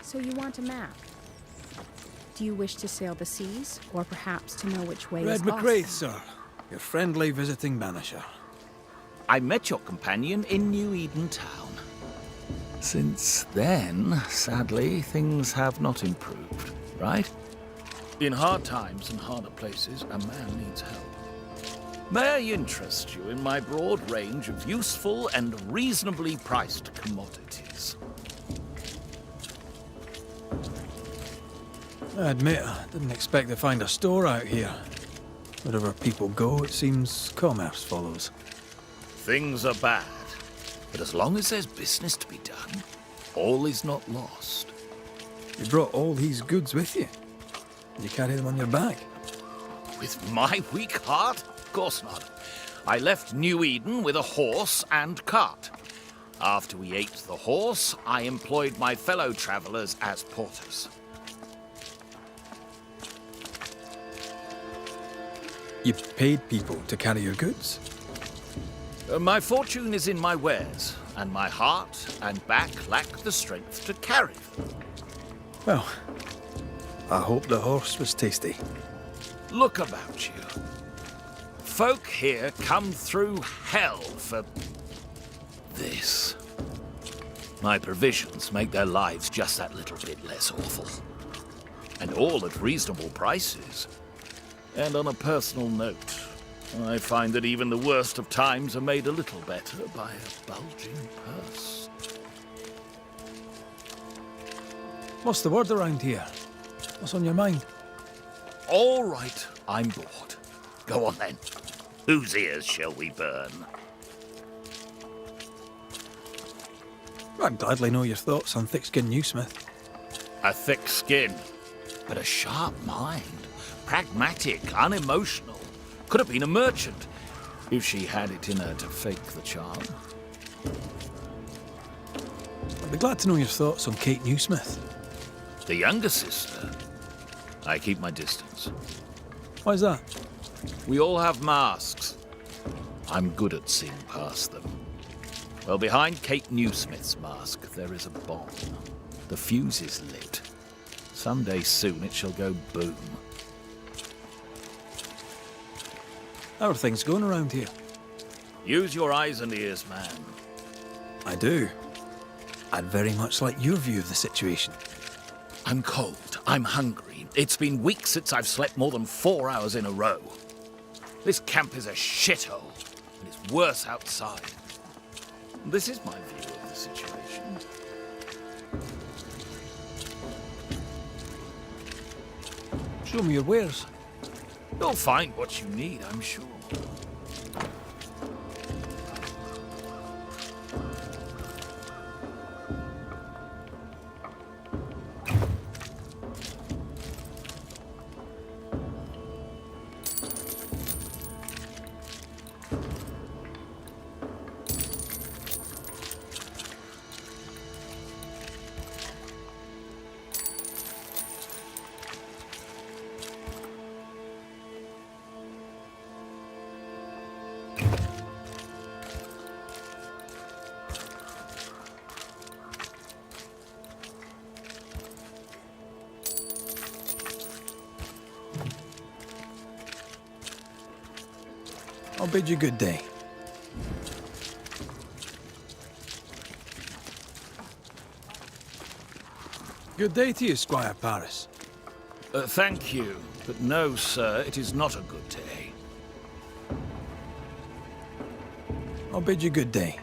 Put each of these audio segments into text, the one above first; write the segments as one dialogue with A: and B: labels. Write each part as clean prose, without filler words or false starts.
A: So you want a map? Do you wish to sail the seas, or perhaps to know which way
B: Red
A: is lost?
B: McWraith, sir. Your friendly visiting banisher.
C: I met your companion in New Eden Town. Since then, sadly, things have not improved, right? In hard times and harder places, a man needs help. May I interest you in my broad range of useful and reasonably priced commodities?
B: I admit, I didn't expect to find a store out here. Wherever people go, it seems commerce follows.
C: Things are bad, but as long as there's business to be done, all is not lost.
B: You brought all these goods with you. Did you carry them on your back?
C: With my weak heart? Of course not. I left New Eden with a horse and cart. After we ate the horse, I employed my fellow travelers as porters.
B: You paid people to carry your goods?
C: My fortune is in my wares, and my heart and back lack the strength to carry them.
B: Well, I hope the horse was tasty.
C: Look about you. Folk here come through hell for this. My provisions make their lives just that little bit less awful. And all at reasonable prices. And on a personal note, I find that even the worst of times are made a little better by a bulging purse.
B: What's the word around here? What's on your mind?
C: All right, I'm bored. Go on then. Whose ears shall we burn?
B: I'd gladly know your thoughts on thick-skinned Newsmith.
C: A thick skin, but a sharp mind. Pragmatic, unemotional. Could have been a merchant, if she had it in her to fake the charm.
B: I'd be glad to know your thoughts on Kate Newsmith.
C: The younger sister. I keep my distance.
B: Why's that?
C: We all have masks. I'm good at seeing past them. Well, behind Kate Newsmith's mask, there is a bomb. The fuse is lit. Someday soon it shall go boom.
B: How are things going around here?
C: Use your eyes and ears, man.
B: I do. I'd very much like your view of the situation.
C: I'm cold. I'm hungry. It's been weeks since I've slept more than 4 hours in a row. This camp is a shithole, and it's worse outside. This is my view of the situation.
B: Show me your wares.
C: You'll find what you need, I'm sure.
B: I'll bid you good day. Good day to you, Squire Paris.
C: Thank you, but no, sir, it is not a good day.
B: I'll bid you good day.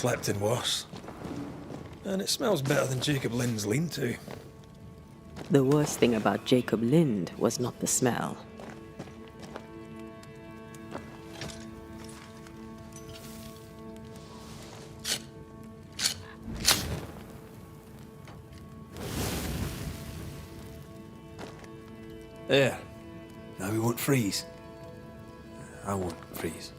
B: slept in worse. And it smells better than Jacob Lynn's lean-to.
D: The worst thing about Jacob Lind was not the smell.
B: There. Now we won't freeze. I won't freeze.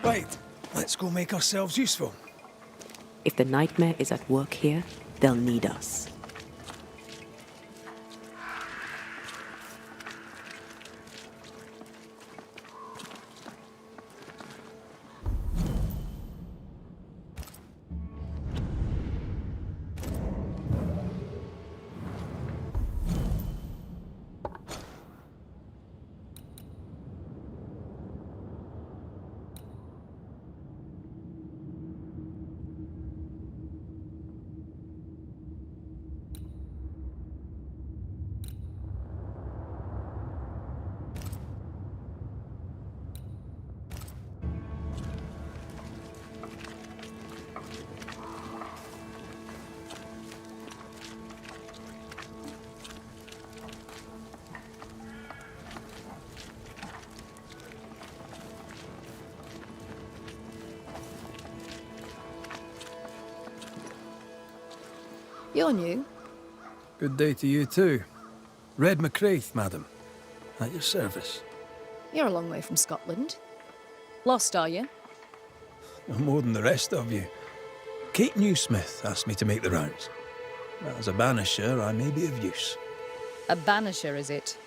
B: Right, let's go make ourselves useful.
D: If the nightmare is at work here, they'll need us.
E: You're new.
B: Good day to you too. Red McCraith, madam. At your service.
E: You're a long way from Scotland. Lost, are you?
B: No more than the rest of you. Kate Newsmith asked me to make the rounds. As a banisher, I may be of use.
E: A banisher, is it?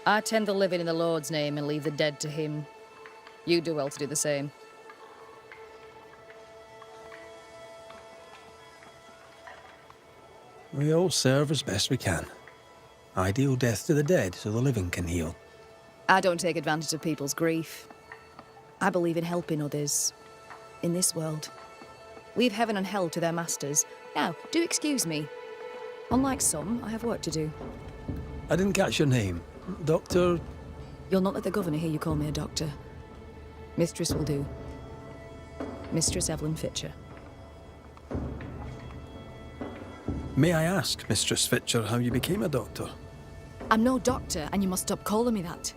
E: I tend the living in the Lord's name and leave the dead to him. You do well to do the same.
B: We all serve as best we can. I deal death to the dead so the living can heal.
E: I don't take advantage of people's grief. I believe in helping others. In this world. Leave heaven and hell to their masters. Now, do excuse me. Unlike some, I have work to do.
B: I didn't catch your name. Doctor...
E: You'll not let the governor hear you call me a doctor. Mistress will do. Mistress Evelyn Fitcher.
B: May I ask, Mistress Fitcher, how you became a doctor?
E: I'm no doctor, and you must stop calling me that.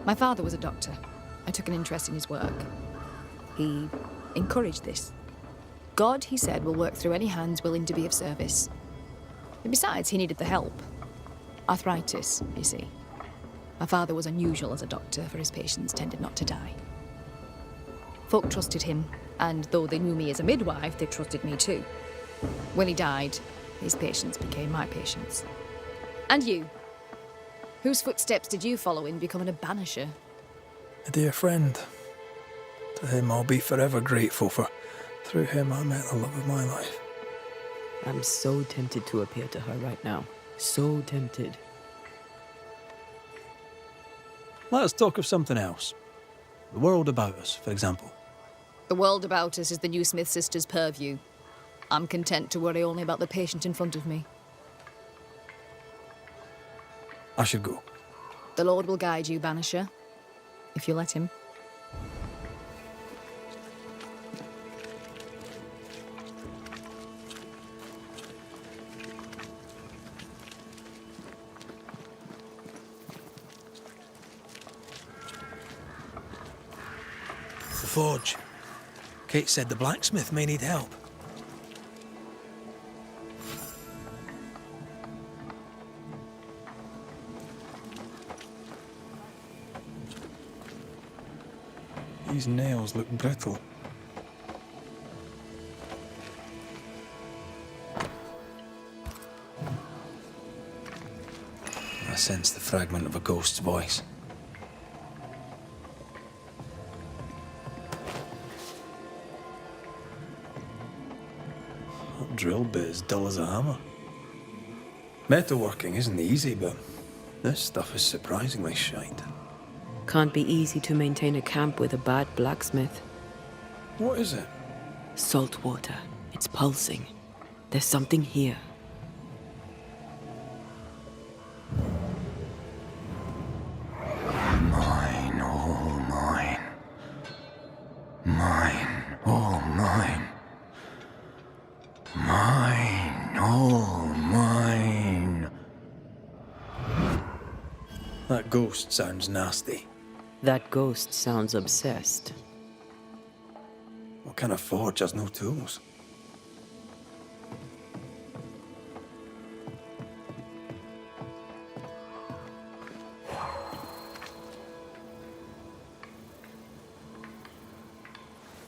E: My father was a doctor. I took an interest in his work. He encouraged this. God, he said, will work through any hands willing to be of service. And besides, he needed the help. Arthritis, you see. My father was unusual as a doctor, for his patients tended not to die. Folk trusted him, and though they knew me as a midwife, they trusted me too. When he died, his patients became my patients. And you? Whose footsteps did you follow in becoming a banisher?
B: A dear friend. To him I'll be forever grateful, for through him I met the love of my life.
D: I'm so tempted to appear to her right now. So tempted.
B: Let us talk of something else. The world about us, for example.
E: The world about us is the new Smith sisters' purview. I'm content to worry only about the patient in front of me.
B: I should go.
E: The Lord will guide you, Banisher, if you let him.
B: The forge. Kate said the blacksmith may need help. These nails look brittle. I sense the fragment of a ghost's voice. That drill bit is dull as a hammer. Metalworking isn't easy, but this stuff is surprisingly shite.
D: Can't be easy to maintain a camp with a bad blacksmith.
B: What is it?
D: Salt water. It's pulsing. There's something here.
F: Mine, all mine. Mine, all mine. Mine, all mine.
B: That ghost sounds nasty.
D: That ghost sounds obsessed.
B: What kind of forge has no tools?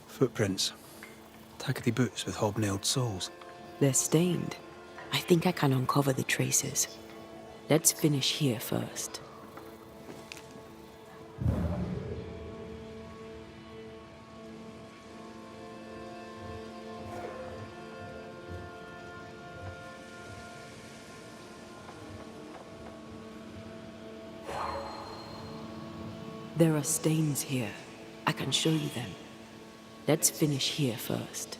B: Footprints. Tackety boots with hobnailed soles.
D: They're stained. I think I can uncover the traces. Let's finish here first. There are stains here. I can show you them. Let's finish here first.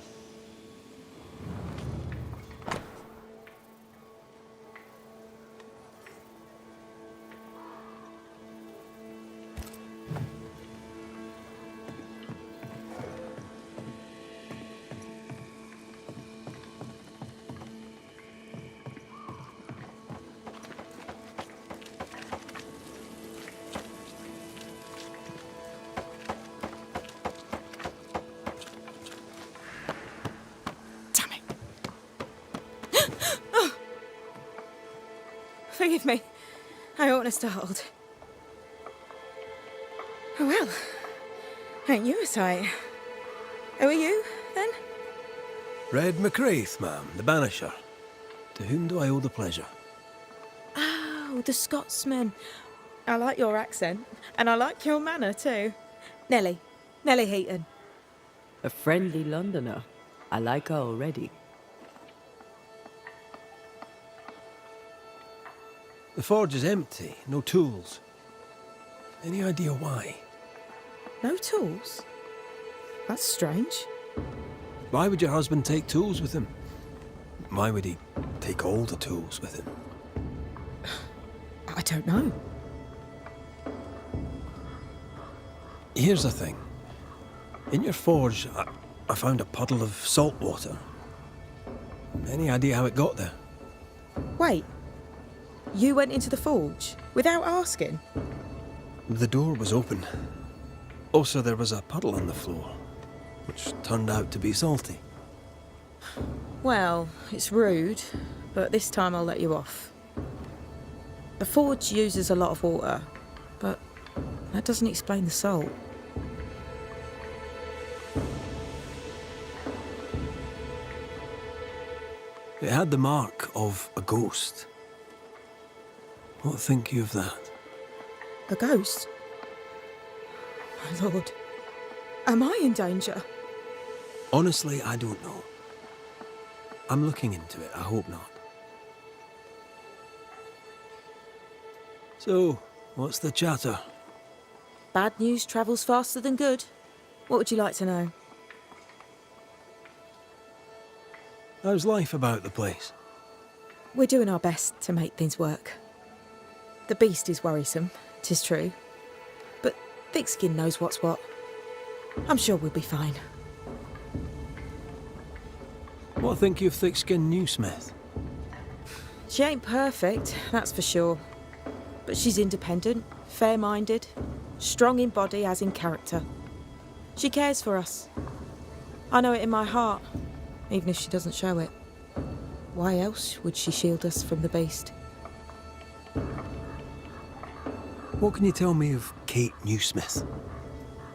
G: Forgive me. I oughtn't have startled. Oh well. Ain't you a sight? Who are you, then?
B: Red McCraith, ma'am, the Banisher. To whom do I owe the pleasure?
G: Oh, the Scotsman. I like your accent. And I like your manner, too. Nellie. Nellie Heaton.
D: A friendly Londoner. I like her already.
B: The forge is empty, no tools. Any idea why?
G: No tools? That's strange.
B: Why would your husband take tools with him? Why would he take all the tools with him?
G: I don't know.
B: Here's the thing. In your forge, I found a puddle of salt water. Any idea how it got there?
G: Wait. You went into the forge without asking?
B: The door was open. Also, there was a puddle on the floor, which turned out to be salty.
G: Well, it's rude, but this time I'll let you off. The forge uses a lot of water, but that doesn't explain the salt.
B: It had the mark of a ghost. What think you of that?
G: A ghost? My lord, am I in danger?
B: Honestly, I don't know. I'm looking into it, I hope not. So, what's the chatter?
G: Bad news travels faster than good. What would you like to know?
B: How's life about the place?
G: We're doing our best to make things work. The beast is worrisome, 'tis true. But Thickskin knows what's what. I'm sure we'll be fine.
B: What think you of Thickskin Newsmith?
G: She ain't perfect, that's for sure. But she's independent, fair-minded, strong in body as in character. She cares for us. I know it in my heart, even if she doesn't show it. Why else would she shield us from the beast?
B: What can you tell me of Kate Newsmith?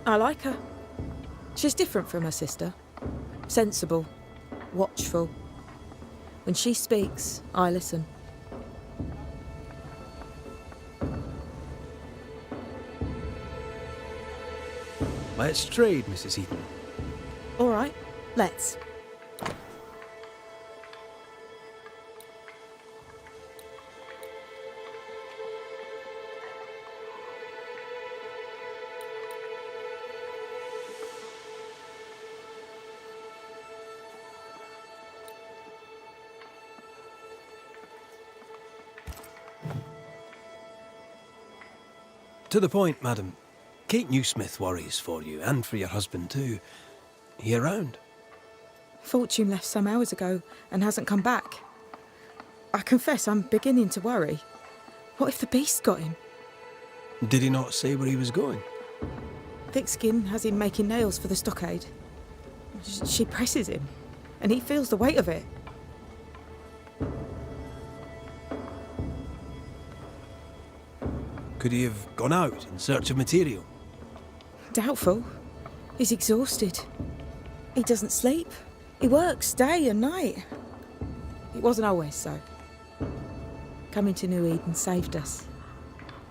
G: I like her. She's different from her sister. Sensible, watchful. When she speaks, I listen.
B: Let's trade, Mrs. Heaton.
G: All right, let's.
B: To the point, madam. Kate Newsmith worries for you, and for your husband too. He around?
G: Fortune left some hours ago and hasn't come back. I confess I'm beginning to worry. What if the beast got him?
B: Did he not say where he was going?
G: Thickskin has him making nails for the stockade. She presses him, and he feels the weight of it.
B: Could he have gone out in search of material?
G: Doubtful. He's exhausted. He doesn't sleep. He works day and night. It wasn't always so. Coming to New Eden saved us.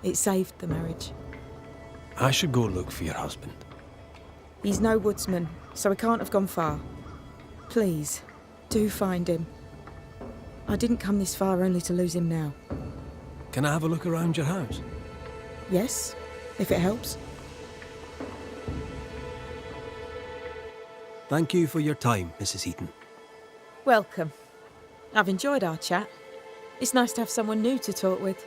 G: It saved the marriage.
B: I should go look for your husband.
G: He's no woodsman, so he can't have gone far. Please, do find him. I didn't come this far only to lose him now.
B: Can I have a look around your house?
G: Yes, if it helps.
B: Thank you for your time, Mrs. Eaton.
G: Welcome. I've enjoyed our chat. It's nice to have someone new to talk with.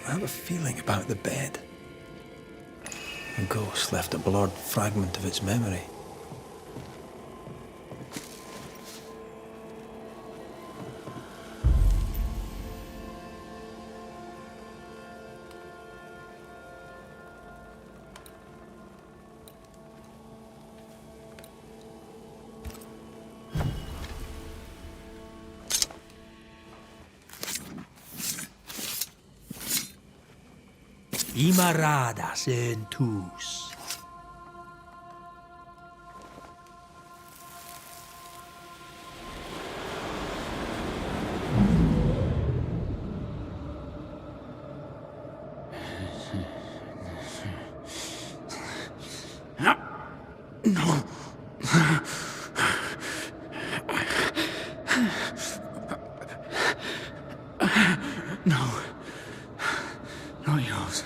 B: I have a feeling about the bed. The ghost left a blurred fragment of its memory.
H: Imaradas en tus. Not yours.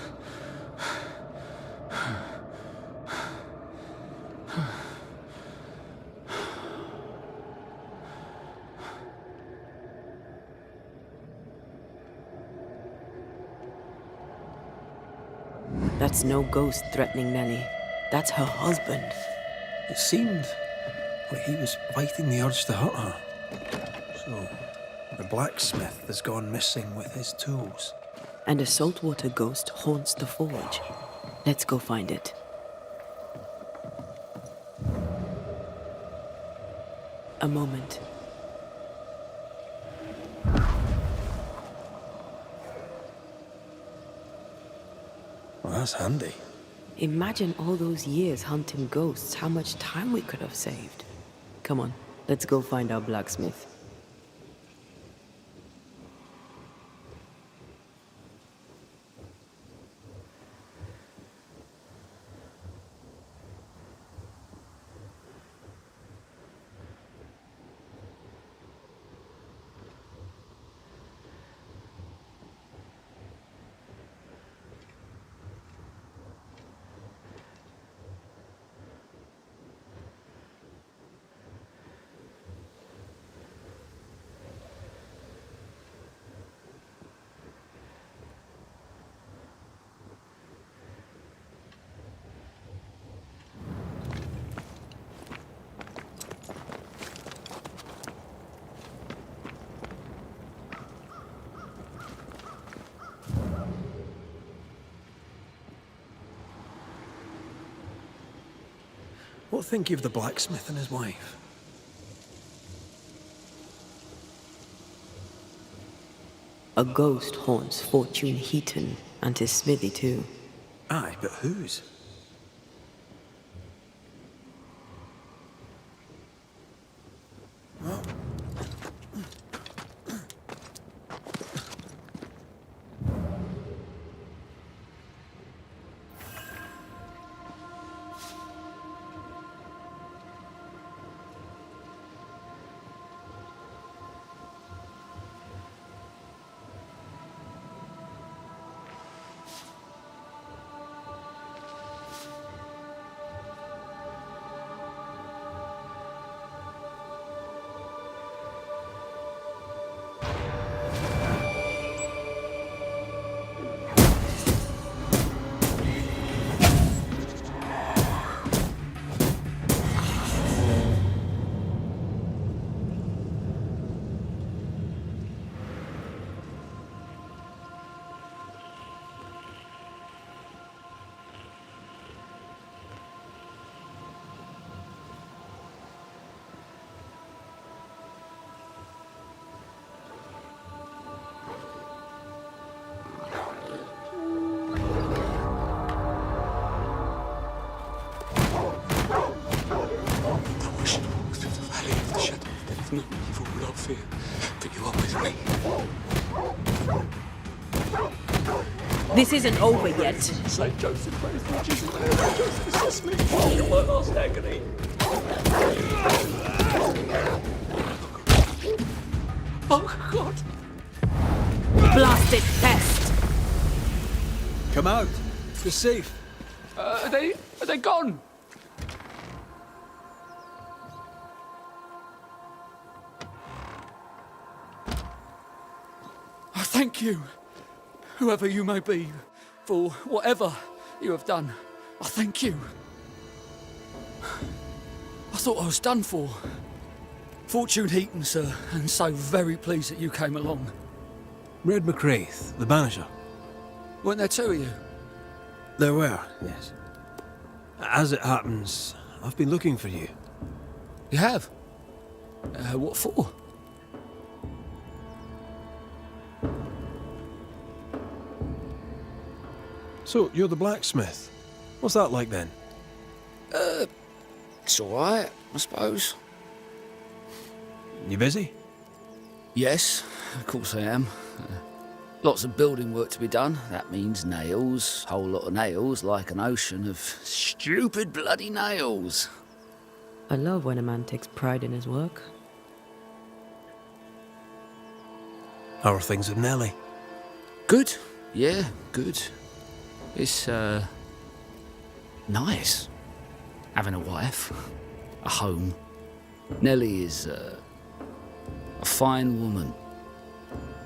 D: That's no ghost threatening Nellie. That's her husband.
B: It seemed like he was fighting the urge to hurt her. So, the blacksmith has gone missing with his tools.
D: And a saltwater ghost haunts the forge. Let's go find it. A moment.
B: Well, that's handy.
D: Imagine all those years hunting ghosts, how much time we could have saved. Come on, let's go find our blacksmith.
B: What think you of the blacksmith and his wife?
D: A ghost haunts Fortune Heaton and his smithy too.
B: Aye, but whose?
H: No evil will I fear, for you are with me.
G: This isn't over yet.
H: Saint Joseph, praise me, Jesus, Saint Joseph, assist me. Oh, my last agony. Oh, God.
G: Blasted pest!
B: Come out. It's safe.
H: Are they gone? I thank you, whoever you may be, for whatever you have done. I thank you. I thought I was done for. Fortune Heaton, sir, and so very pleased that you came along.
B: Red McCraith, the Banisher.
H: Weren't there two of you?
B: There were, yes. As it happens, I've been looking for you.
H: You have? What for?
B: So, you're the blacksmith. What's that like then?
H: It's all right, I suppose.
B: You busy?
H: Yes, of course I am. Lots of building work to be done. That means nails, whole lot of nails, like an ocean of stupid bloody nails.
D: I love when a man takes pride in his work.
B: How are things with Nellie?
H: Good, yeah, good. It's, nice. Having a wife, a home. Nellie is, a fine woman.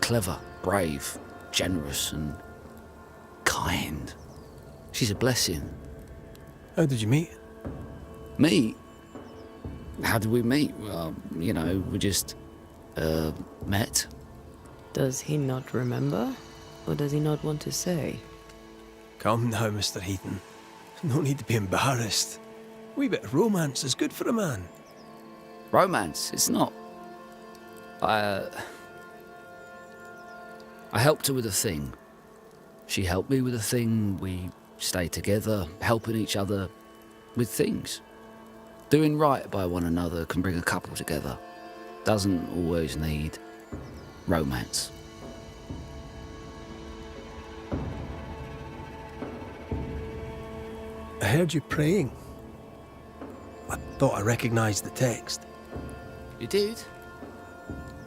H: Clever, brave, generous and kind. She's a blessing.
B: How did you meet?
H: Meet? How did we meet? Well, you know, we just, met.
D: Does he not remember? Or does he not want to say?
B: Come now, Mr. Heaton. No need to be embarrassed. A wee bit of romance is good for a man.
H: Romance, it's not. I helped her with a thing. She helped me with a thing. We stayed together, helping each other with things. Doing right by one another can bring a couple together. Doesn't always need romance.
B: I heard you praying. I thought I recognised the text.
H: You did?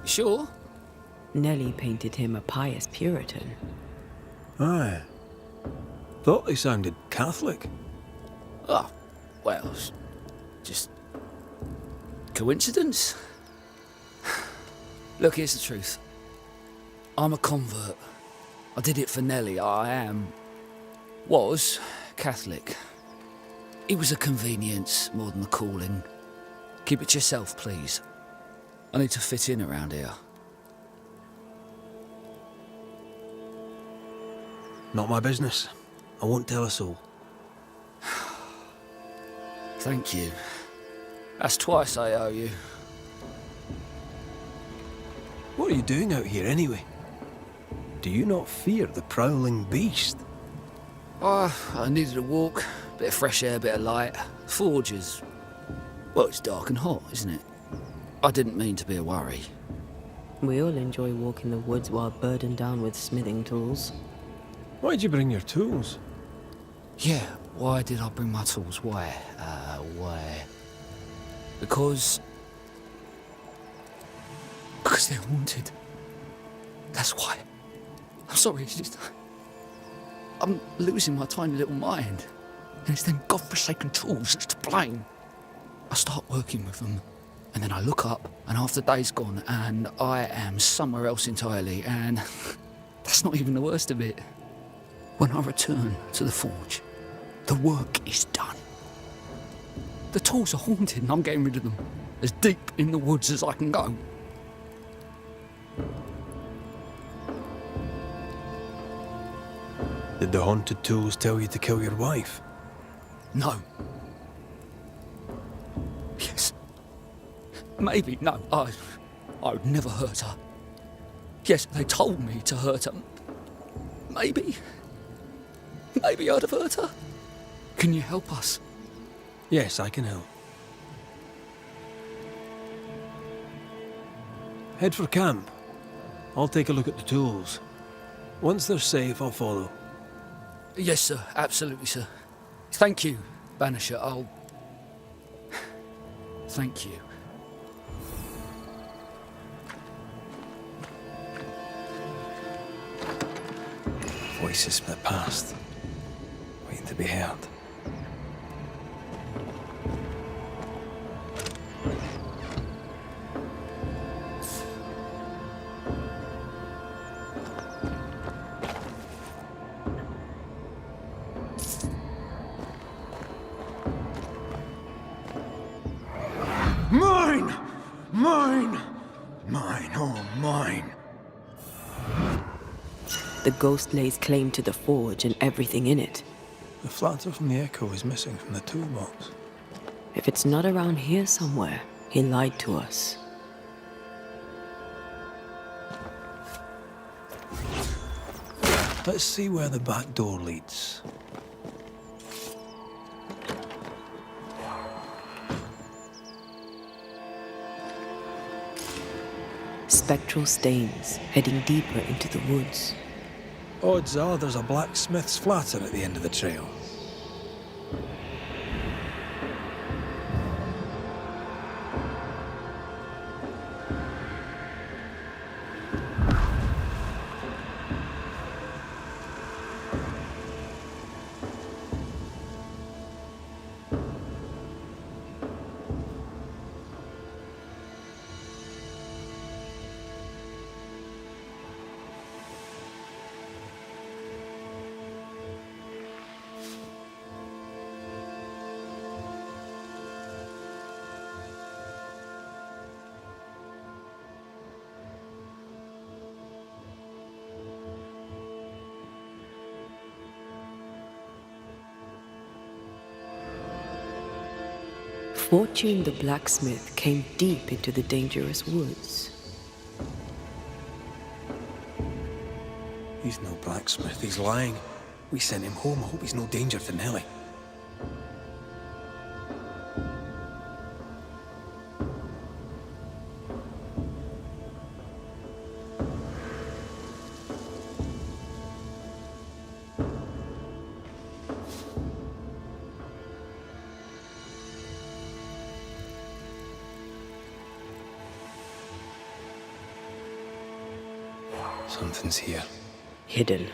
H: You sure?
D: Nellie painted him a pious Puritan.
B: Aye. Thought they sounded Catholic.
H: Oh, well, just coincidence? Look, here's the truth. I'm a convert. I did it for Nellie. Was Catholic. It was a convenience more than a calling. Keep it to yourself, please. I need to fit in around here.
B: Not my business. I won't tell a soul.
H: Thank you. That's twice I owe you.
B: What are you doing out here anyway? Do you not fear the prowling beast?
H: Oh, I needed a walk. Bit of fresh air, bit of light. Forge is... well, it's dark and hot, isn't it? I didn't mean to be a worry.
D: We all enjoy walking the woods while burdened down with smithing tools.
B: Why'd you bring your tools?
H: Yeah, why did I bring my tools? Why? Because they're haunted. That's why. I'm sorry, it's just... I'm losing my tiny little mind. And it's them godforsaken tools that's to blame. I start working with them, and then I look up, and half the day's gone, and I am somewhere else entirely, and that's not even the worst of it. When I return to the forge, the work is done. The tools are haunted, and I'm getting rid of them. As deep in the woods as I can go.
B: Did the haunted tools tell you to kill your wife?
H: No. Yes. Maybe. No. I would never hurt her. Yes, they told me to hurt her. Maybe. Maybe I'd have hurt her. Can you help us?
B: Yes, I can help. Head for camp. I'll take a look at the tools. Once they're safe, I'll follow.
H: Yes, sir. Absolutely, sir. Thank you, Banisher. I'll... Thank you.
B: Voices from the past, waiting to be heard.
F: Mine! Mine! Mine, oh mine!
D: The ghost lays claim to the forge and everything in it.
B: The flatter from the echo is missing from the toolbox.
D: If it's not around here somewhere, he lied to us.
B: Let's see where the back door leads.
D: Spectral stains heading deeper into the woods.
B: Odds are there's a blacksmith's flatter at the end of the trail.
D: Fortune the blacksmith came deep into the dangerous woods.
B: He's no blacksmith, he's lying. We sent him home, I hope he's no danger to Nellie. Something's here.
D: Hidden.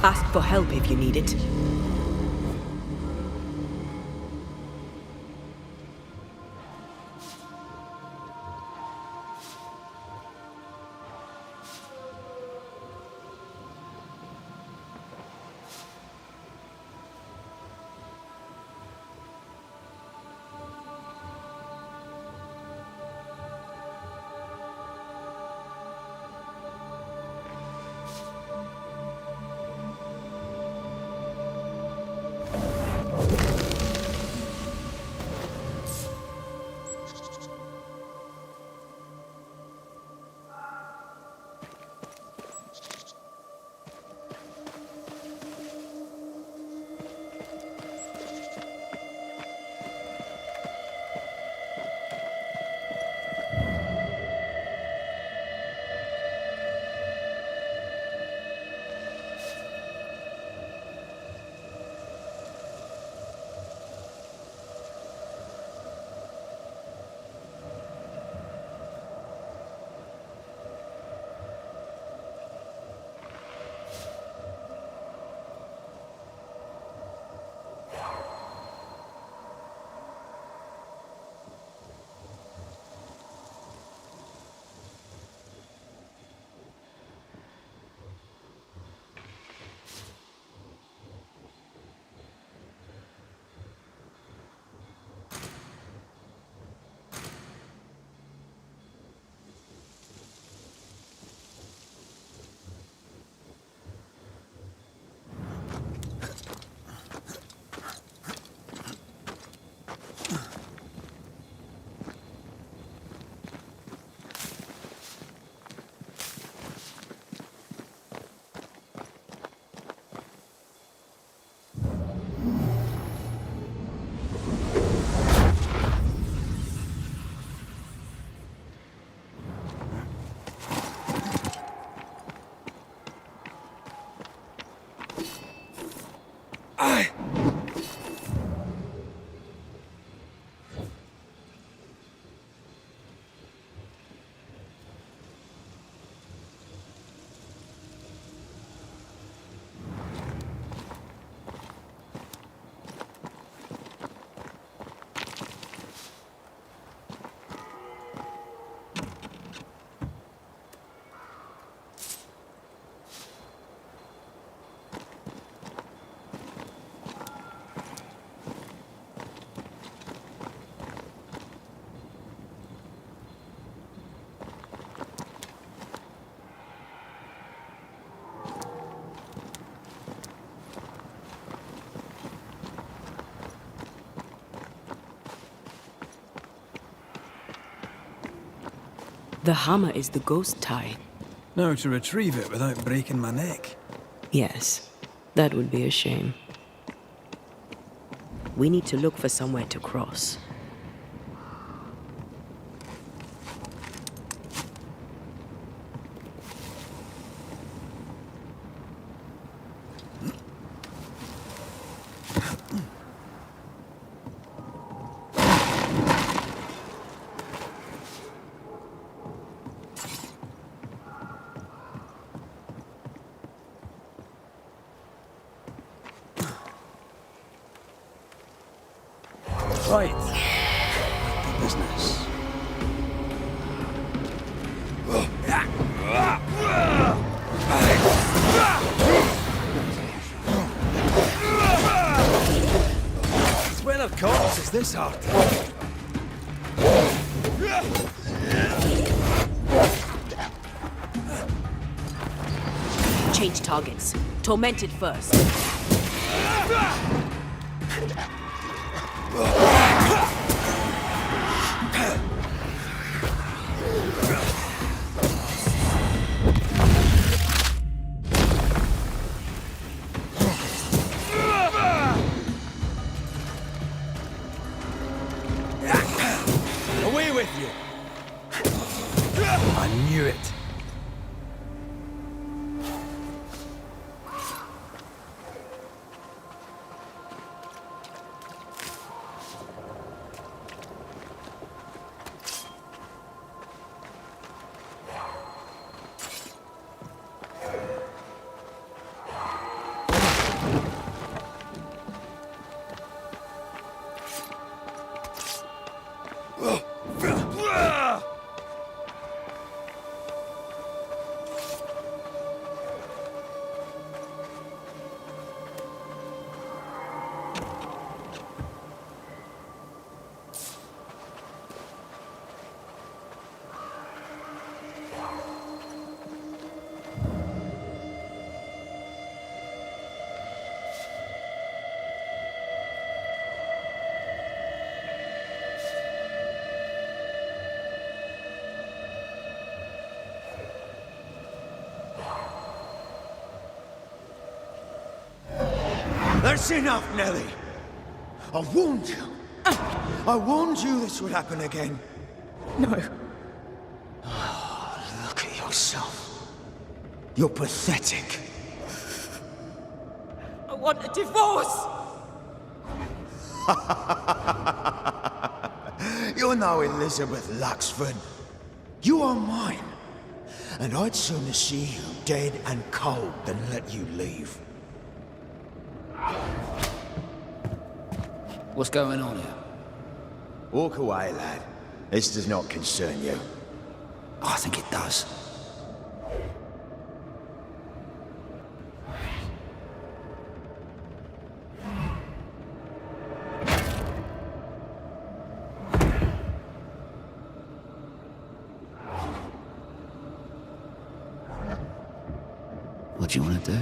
D: Ask for help if you need it. The hammer is the ghost tie.
B: Now to retrieve it without breaking my neck.
D: Yes, that would be a shame. We need to look for somewhere to cross.
B: Right. Back to business. It's when I've caught is this hard.
D: Change targets. Tormented first.
B: Away with you! I knew it.
F: That's enough, Nellie. I warned you. I warned you this would happen again.
G: No.
F: Look at yourself. You're pathetic.
G: I want a divorce!
F: You're no Elizabeth Luxford. You are mine. And I'd sooner see you dead and cold than let you leave.
H: What's going on here?
F: Walk away, lad. This does not concern you.
H: I think it does. What do you want to do?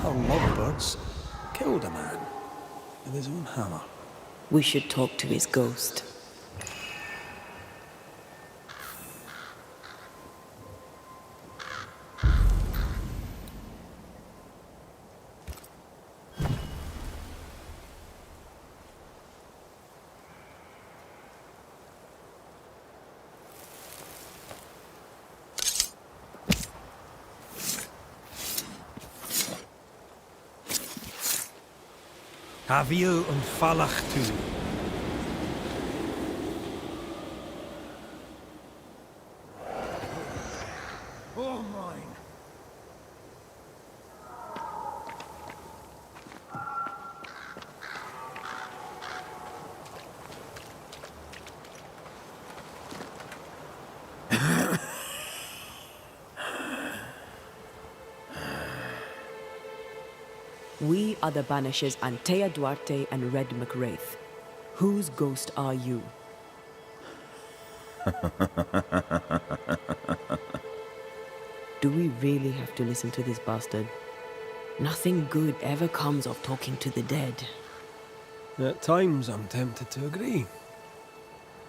B: How lovebirds killed a man with his own hammer.
D: We should talk to his ghost.
B: Haviel und Falachtu.
F: Oh, mine.
D: We are the Banishers Antea Duarte and Red McWraith. Whose ghost are you? Do we really have to listen to this bastard? Nothing good ever comes of talking to the dead.
B: At times, I'm tempted to agree.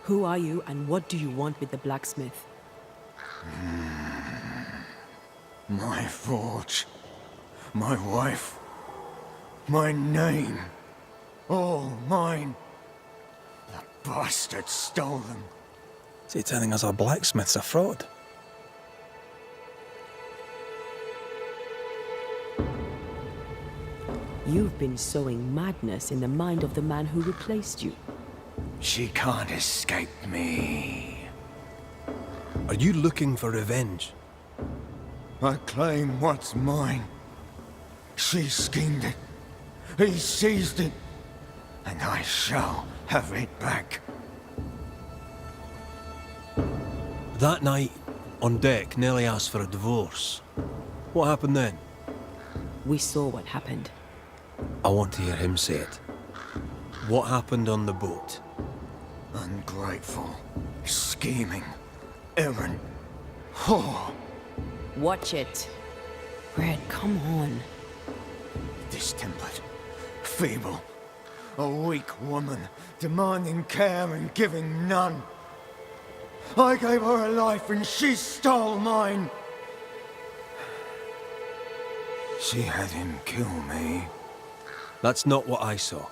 D: Who are you and what do you want with the blacksmith?
F: My forge, my wife, my name, all mine. The bastard stole them.
B: Is he telling us our blacksmith's a fraud?
D: You've been sowing madness in the mind of the man who replaced you.
F: She can't escape me.
B: Are you looking for revenge?
F: I claim what's mine. She schemed it. He seized it. And I shall have it back.
B: That night, on deck, Nellie asked for a divorce. What happened then?
D: We saw what happened.
B: I want to hear him say it. What happened on the boat?
F: Ungrateful, scheming, errant, whore.
D: Watch it. Red, come on.
F: Distempered, feeble, a weak woman, demanding care and giving none. I gave her a life and she stole mine. She had him kill me.
B: That's not what I saw.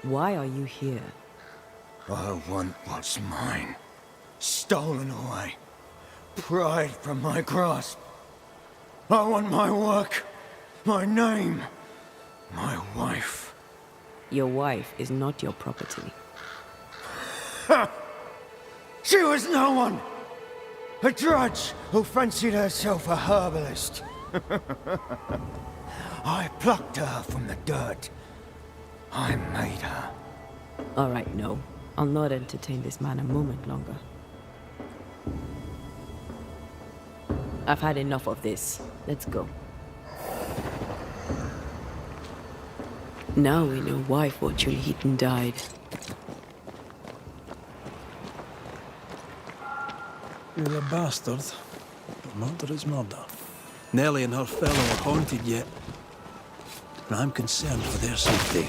D: Why are you here?
F: I want what's mine. Stolen away. Pride from my grasp. I want my work, my name, my wife.
D: Your wife is not your property.
F: She was no one! A drudge who fancied herself a herbalist. I plucked her from the dirt. I made her.
D: All right, no. I'll not entertain this man a moment longer. I've had enough of this. Let's go. Now we know why Fortune Heaton died.
B: He's a bastard, but murder is murder. Nellie and her fellow are haunted yet, and I'm concerned for their safety.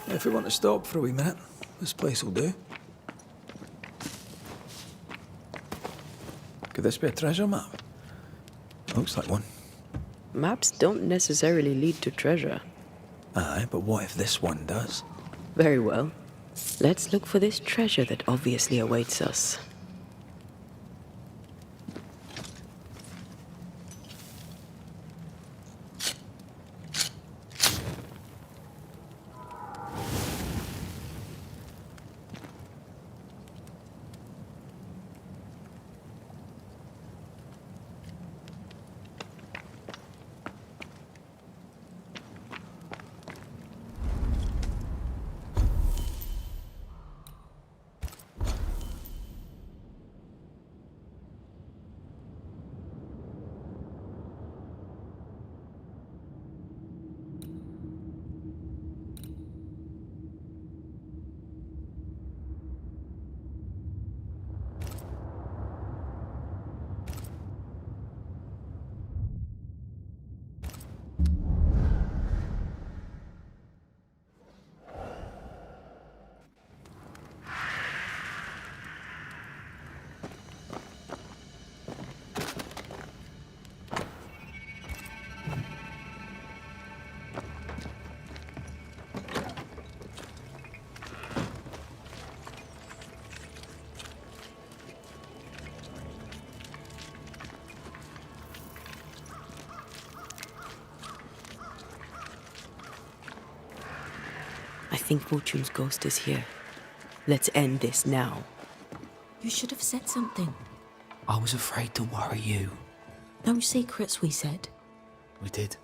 B: If we want to stop for a wee minute, this place will do. Could this be a treasure map? Looks like one.
D: Maps don't necessarily lead to treasure.
B: Aye, but what if this one does?
D: Very well. Let's look for this treasure that obviously awaits us. I think Fortune's ghost is here. Let's end this now.
G: You should have said something.
H: I was afraid to worry you.
G: No secrets, we said.
H: We did.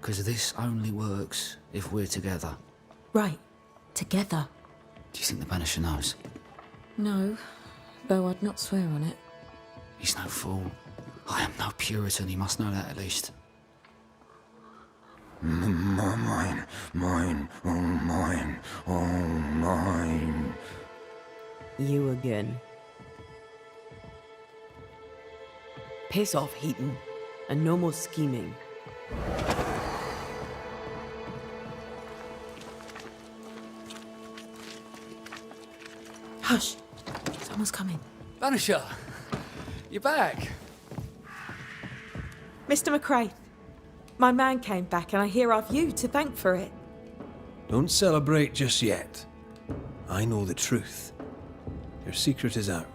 H: Because this only works if we're together.
G: Right. Together.
H: Do you think the Banisher knows?
G: No, though I'd not swear on it.
H: He's no fool. I am no Puritan, he must know that at least.
F: Mine, oh mine, oh mine.
D: You again. Piss off, Heaton. And no more scheming.
G: Hush. Someone's coming.
H: Banisher! You're back!
G: Mr. McCrae, my man came back and I hear I've you to thank for it.
B: Don't celebrate just yet. I know the truth. Your secret is out.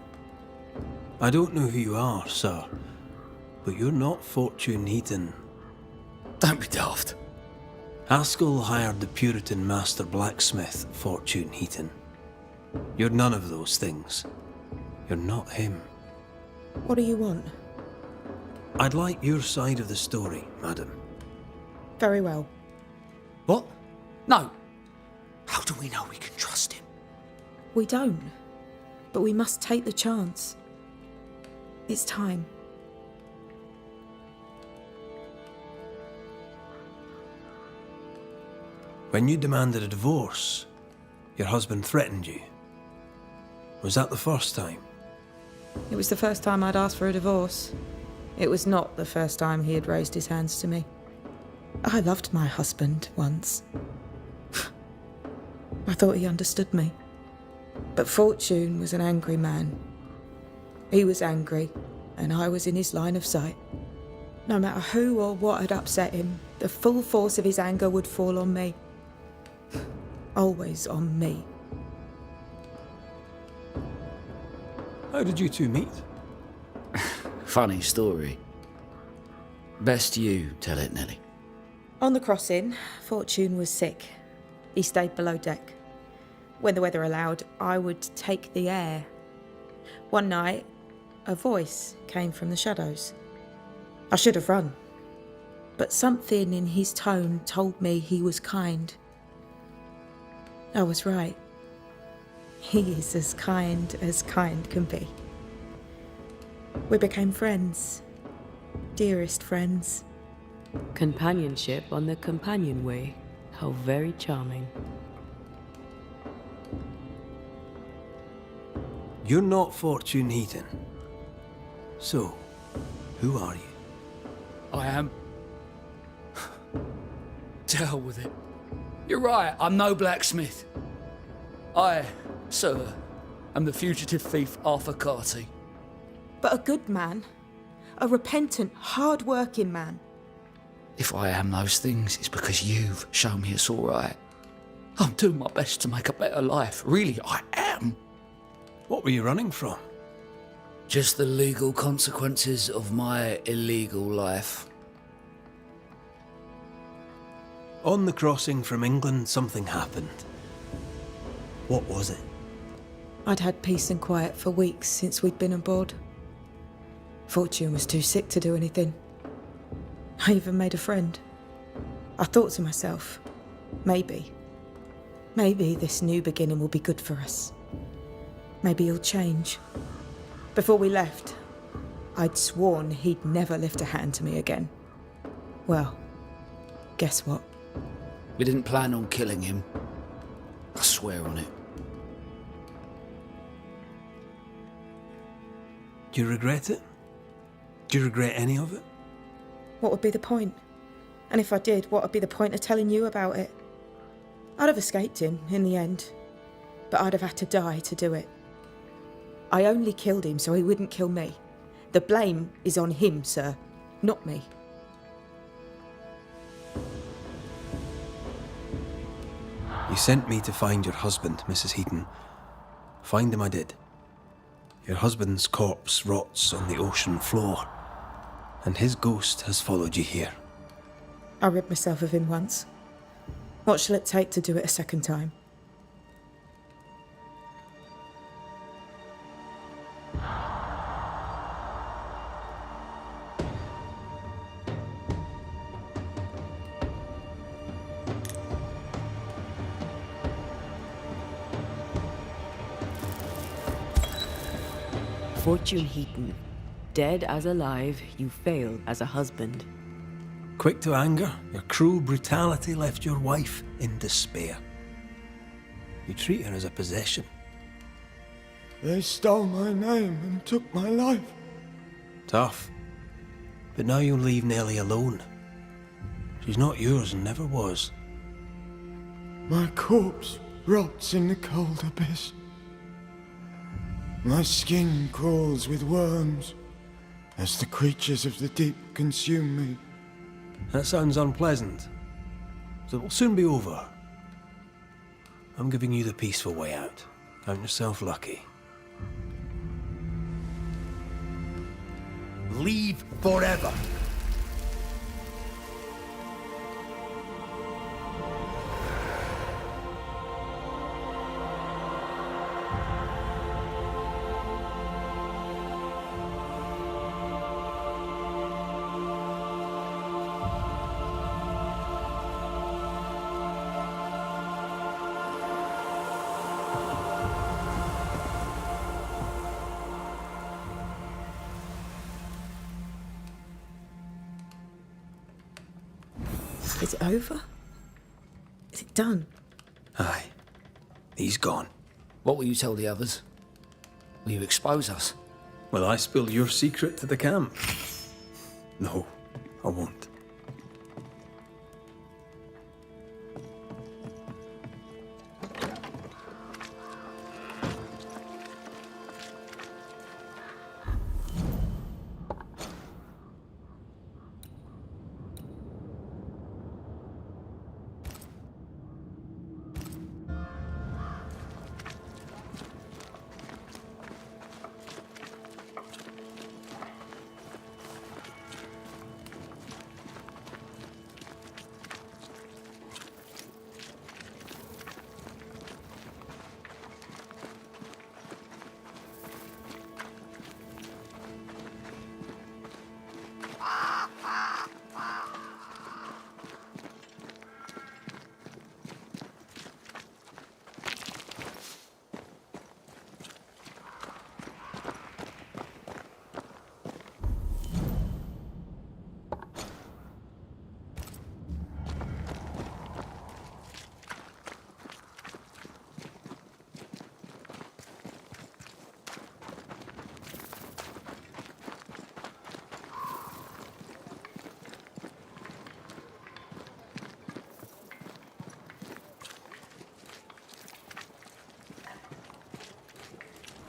B: I don't know who you are, sir, but you're not Fortune Heaton.
H: Don't be daft.
B: Haskell hired the Puritan master blacksmith, Fortune Heaton. You're none of those things. You're not him.
G: What do you want?
B: I'd like your side of the story, madam.
G: Very well.
H: What? No. How do we know we can trust him?
G: We don't. But we must take the chance. It's time.
B: When you demanded a divorce, your husband threatened you. Was that the first time?
G: It was the first time I'd asked for a divorce. It was not the first time he had raised his hands to me. I loved my husband once. I thought he understood me. But Fortune was an angry man. He was angry, and I was in his line of sight. No matter who or what had upset him, the full force of his anger would fall on me. Always on me.
B: How did you two meet?
H: Funny story. Best you tell it, Nelly.
G: On the crossing, Fortune was sick. He stayed below deck. When the weather allowed, I would take the air. One night, a voice came from the shadows. I should have run, but something in his tone told me he was kind. I was right. He is as kind can be. We became friends. Dearest friends.
D: Companionship on the companion way. How very charming.
B: You're not Fortune Heaton. So, who are you?
H: I am. To hell with it. You're right, I'm no blacksmith. I, sir, am the fugitive thief Arthur Carty.
G: But a good man. A repentant, hard-working man.
H: If I am those things, it's because you've shown me it's all right. I'm doing my best to make a better life. Really, I am.
B: What were you running from?
H: Just the legal consequences of my illegal life.
B: On the crossing from England, something happened. What was it?
G: I'd had peace and quiet for weeks since we'd been aboard. Fortune was too sick to do anything. I even made a friend. I thought to myself, maybe this new beginning will be good for us. Maybe he'll change. Before we left, I'd sworn he'd never lift a hand to me again. Well, guess what?
H: We didn't plan on killing him. I swear on it.
B: Do you regret it? Do you regret any of it?
G: What would be the point? And if I did, what would be the point of telling you about it? I'd have escaped him in the end, but I'd have had to die to do it. I only killed him so he wouldn't kill me. The blame is on him, sir, not me.
B: You sent me to find your husband, Mrs. Heaton. Find him I did. Your husband's corpse rots on the ocean floor, and his ghost has followed you here.
G: I rid myself of him once. What shall it take to do it a second time?
D: Fortune Heaton. Dead as alive, you failed as a husband.
B: Quick to anger, your cruel brutality left your wife in despair. You treat her as a possession.
F: They stole my name and took my life.
B: Tough. But now you'll leave Nellie alone. She's not yours and never was.
F: My corpse rots in the cold abyss. My skin crawls with worms as the creatures of the deep consume me.
B: That sounds unpleasant. So it'll soon be over. I'm giving you the peaceful way out. Count yourself lucky.
I: Leave forever.
G: Is it over? Is it done?
B: Aye. He's gone.
H: What will you tell the others? Will you expose us?
B: Will I spill your secret to the camp? No, I won't.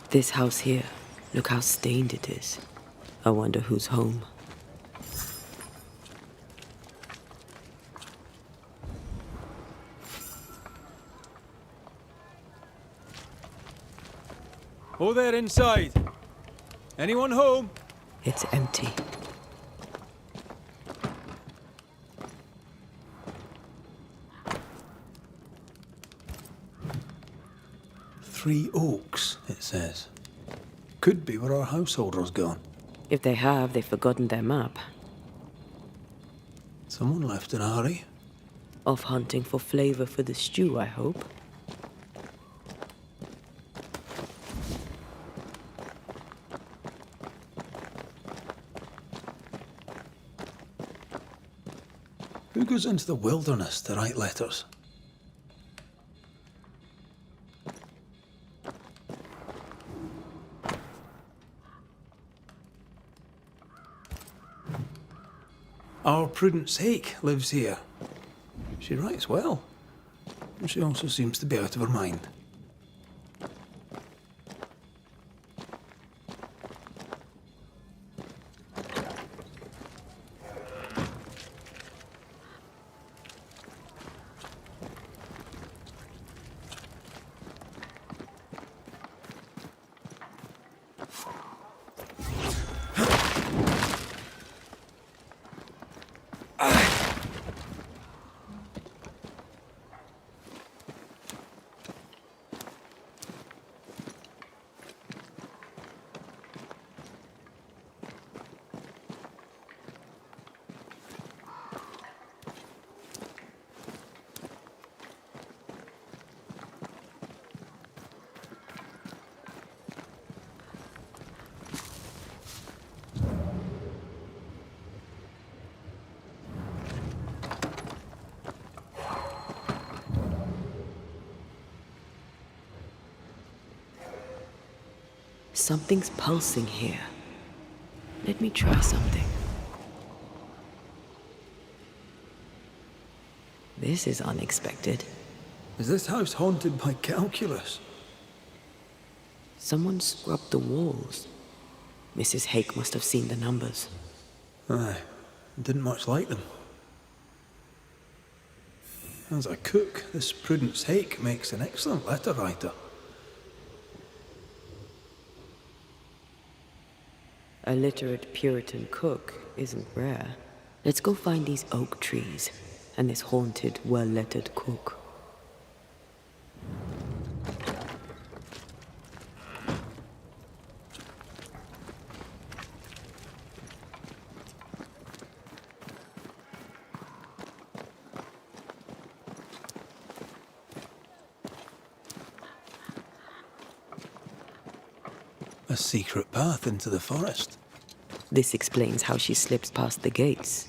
D: This house here, look how stained it is. I wonder who's home.
B: Oh, there inside. Anyone home?
D: It's empty.
B: Three Oaks, it says. Could be where our householder's gone.
D: If they have, they've forgotten their map.
B: Someone left in a hurry.
D: Off hunting for flavor for the stew, I hope.
B: Who goes into the wilderness to write letters? Our Prudence Hake lives here. She writes well. And she also seems to be out of her mind.
D: Something's pulsing here. Let me try something. This is unexpected.
B: Is this house haunted by calculus?
D: Someone scrubbed the walls. Mrs. Hake must have seen the numbers.
B: Aye, didn't much like them. As a cook, this Prudence Hake makes an excellent letter writer.
D: A literate Puritan cook isn't rare. Let's go find these oak trees and this haunted, well-lettered cook.
B: A secret path into the forest.
D: This explains how she slips past the gates.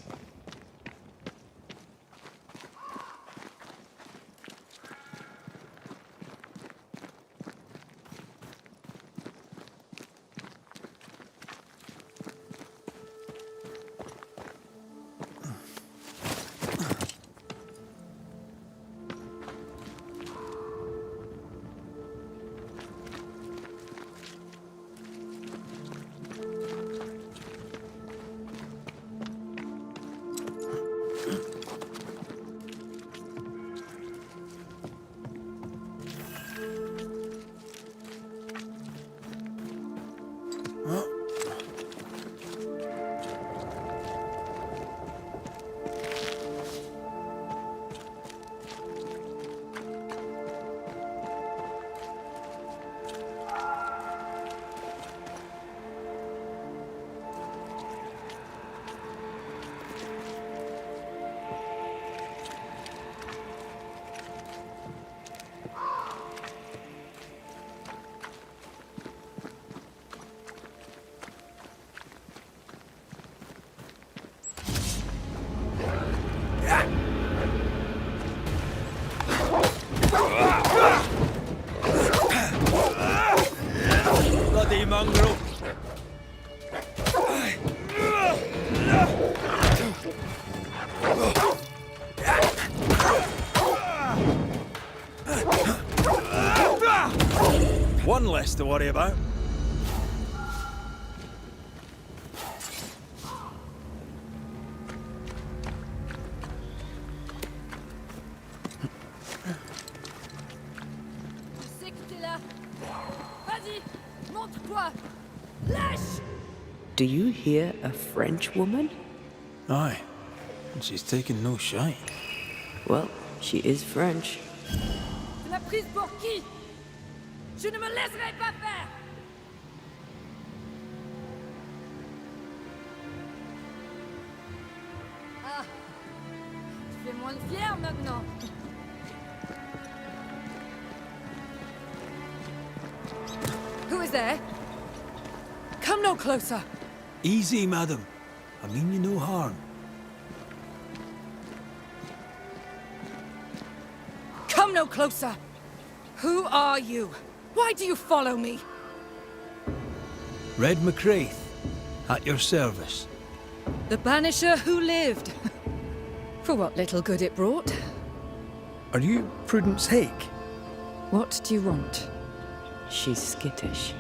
B: Bloody mongrel! One less to worry about.
E: Je sais que t'es là. Vas-y, montre-toi. Lâche!
D: Do you hear a French woman?
B: Aye, and she's taking no shine.
D: Well, she is French.
E: Tu m'as prise pour qui? Je ne me laisserai pas faire! Ah, tu fais moins le fier maintenant. Who is there? Come no closer.
B: Easy, madam. I mean you no harm.
E: Come no closer. Who are you? Why do you follow me?
B: Red McCraith, at your service.
E: The Banisher who lived. For what little good it brought.
B: Are you Prudence Hake?
E: What do you want?
D: She's skittish.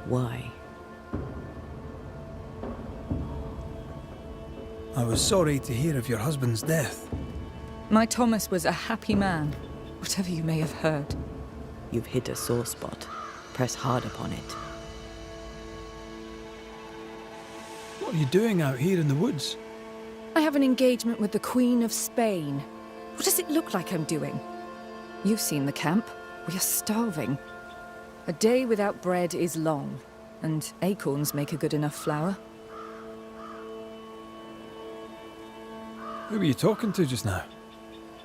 D: Why?
B: I was sorry to hear of your husband's death.
E: My Thomas was a happy man, whatever you may have heard.
D: You've hit a sore spot. Press hard upon it.
B: What are you doing out here in the woods?
E: I have an engagement with the Queen of Spain. What does it look like I'm doing? You've seen the camp. We are starving. A day without bread is long, and acorns make a good enough flour.
B: Who were you talking to just now?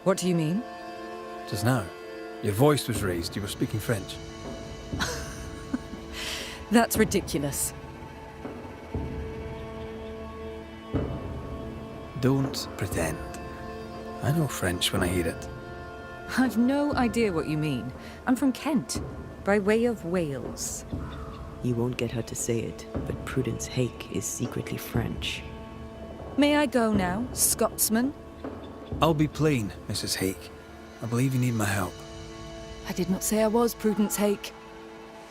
E: What do you mean?
B: Just now. Your voice was raised. You were speaking French.
E: That's ridiculous.
B: Don't pretend. I know French when I hear it.
E: I've no idea what you mean. I'm from Kent, by way of Wales.
D: You won't get her to say it, but Prudence Hake is secretly French.
I: May I go now, Scotsman?
B: I'll be plain, Mrs. Hake. I believe you need my help.
I: I did not say I was Prudence Hake.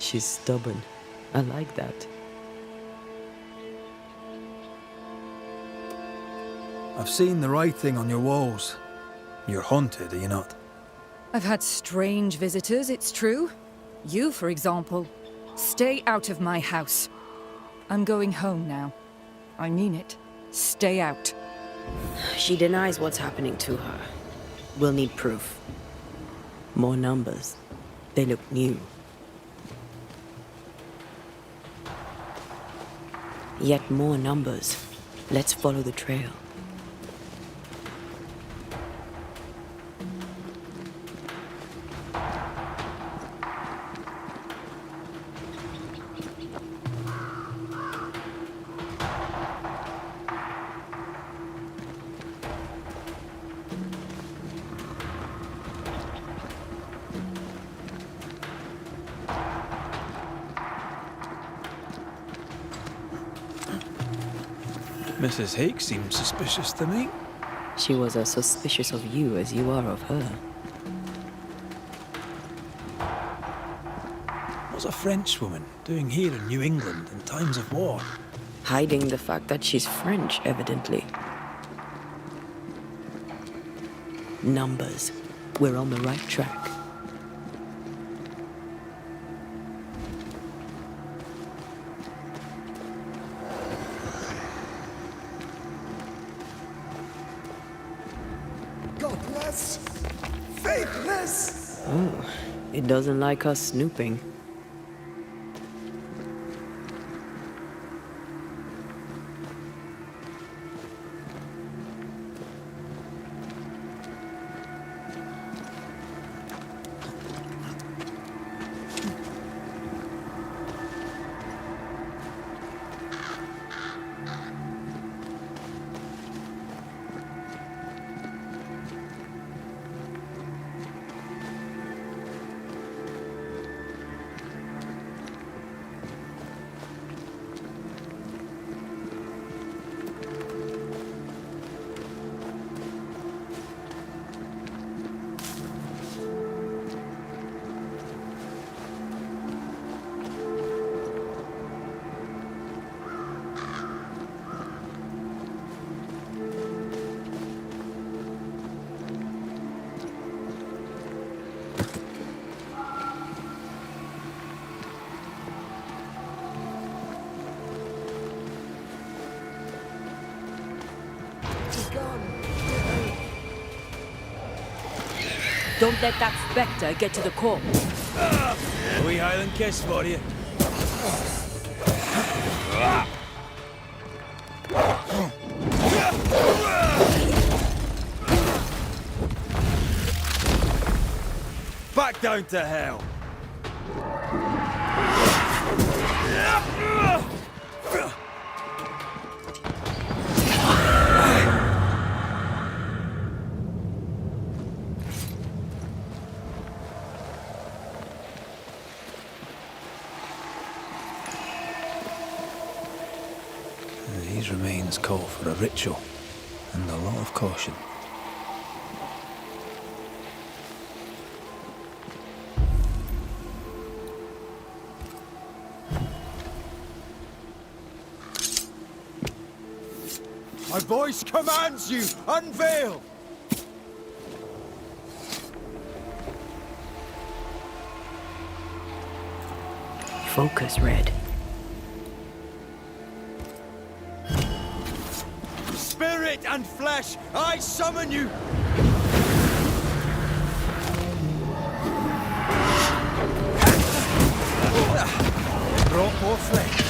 D: She's stubborn. I like that.
B: I've seen the writing on your walls. You're haunted, are you not?
I: I've had strange visitors, it's true. You, for example. Stay out of my house. I'm going home now. I mean it. Stay out.
D: She denies what's happening to her. We'll need proof. More numbers. They look new. Yet more numbers. Let's follow the trail.
B: Mrs. Hake seems suspicious to me.
D: She was as suspicious of you as you are of her.
B: What's a French woman doing here in New England in times of war?
D: Hiding the fact that she's French, evidently. Numbers. We're on the right track.
F: Godless! Faithless!
D: Oh, it doesn't like us snooping.
G: Don't let that spectre get to the corpse.
B: A wee Highland kiss for you. Back down to hell. These remains call for a ritual and a lot of caution.
F: My voice commands you! Unveil!
D: Focus, Red.
F: Spirit and flesh, I summon you! Brought more flesh.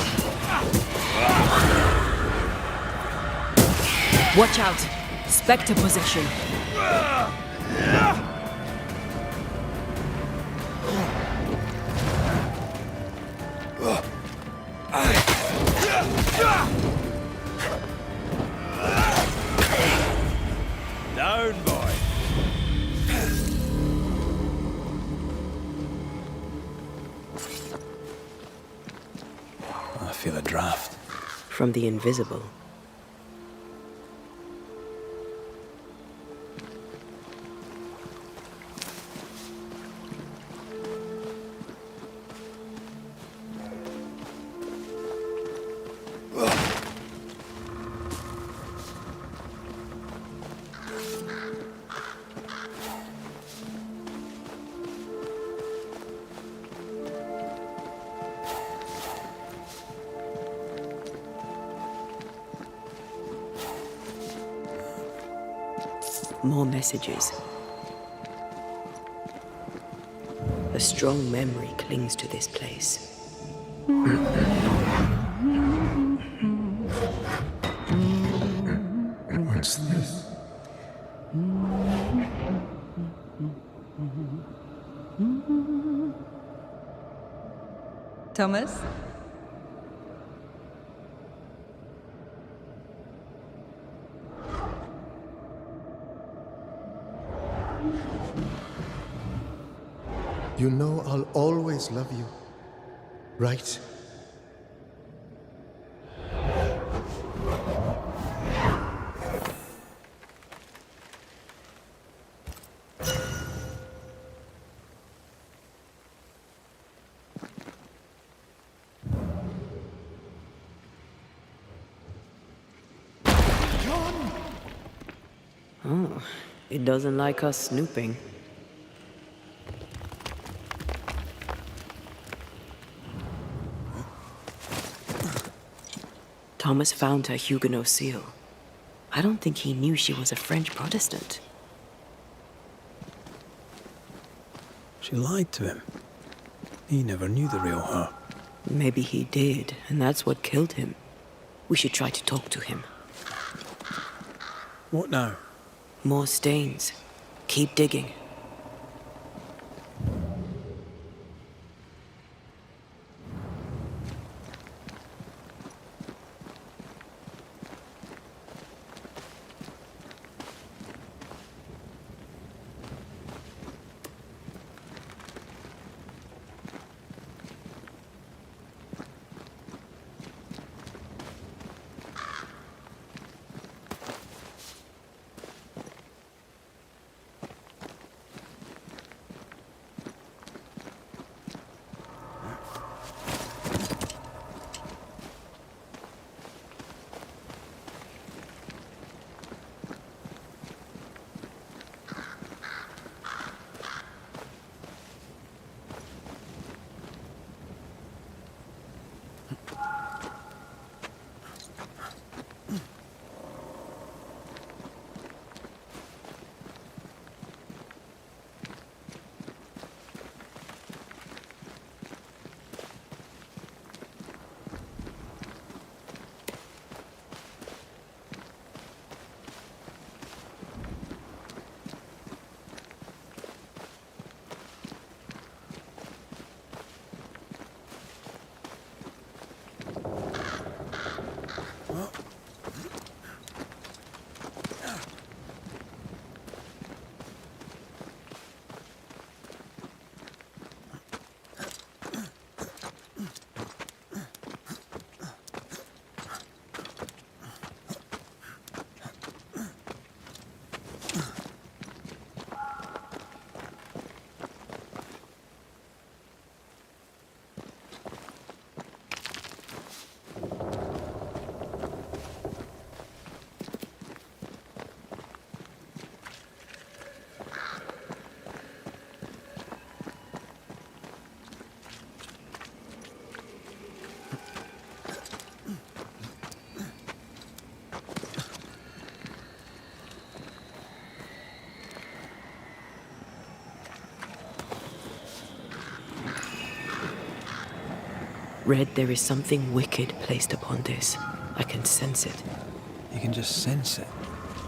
I: Watch out! Spectre possession.
F: Down, boy.
B: feel a draft.
D: From the invisible. More messages. A strong memory clings to this place.
F: What's this?
I: Thomas?
F: You know I'll always love you, right?
D: Oh, it doesn't like us snooping. Thomas found her Huguenot seal. I don't think he knew she was a French Protestant.
B: She lied to him. He never knew the real her.
D: Maybe he did, and that's what killed him. We should try to talk to him.
B: What now?
D: More stains. Keep digging. Red, there is something wicked placed upon this. I can sense it.
B: You can just sense it.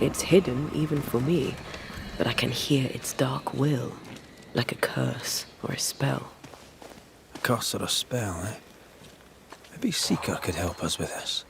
D: It's hidden, even for me, but I can hear its dark will, like a curse or a spell.
B: A curse or a spell, eh? Maybe Seeker could help us with this.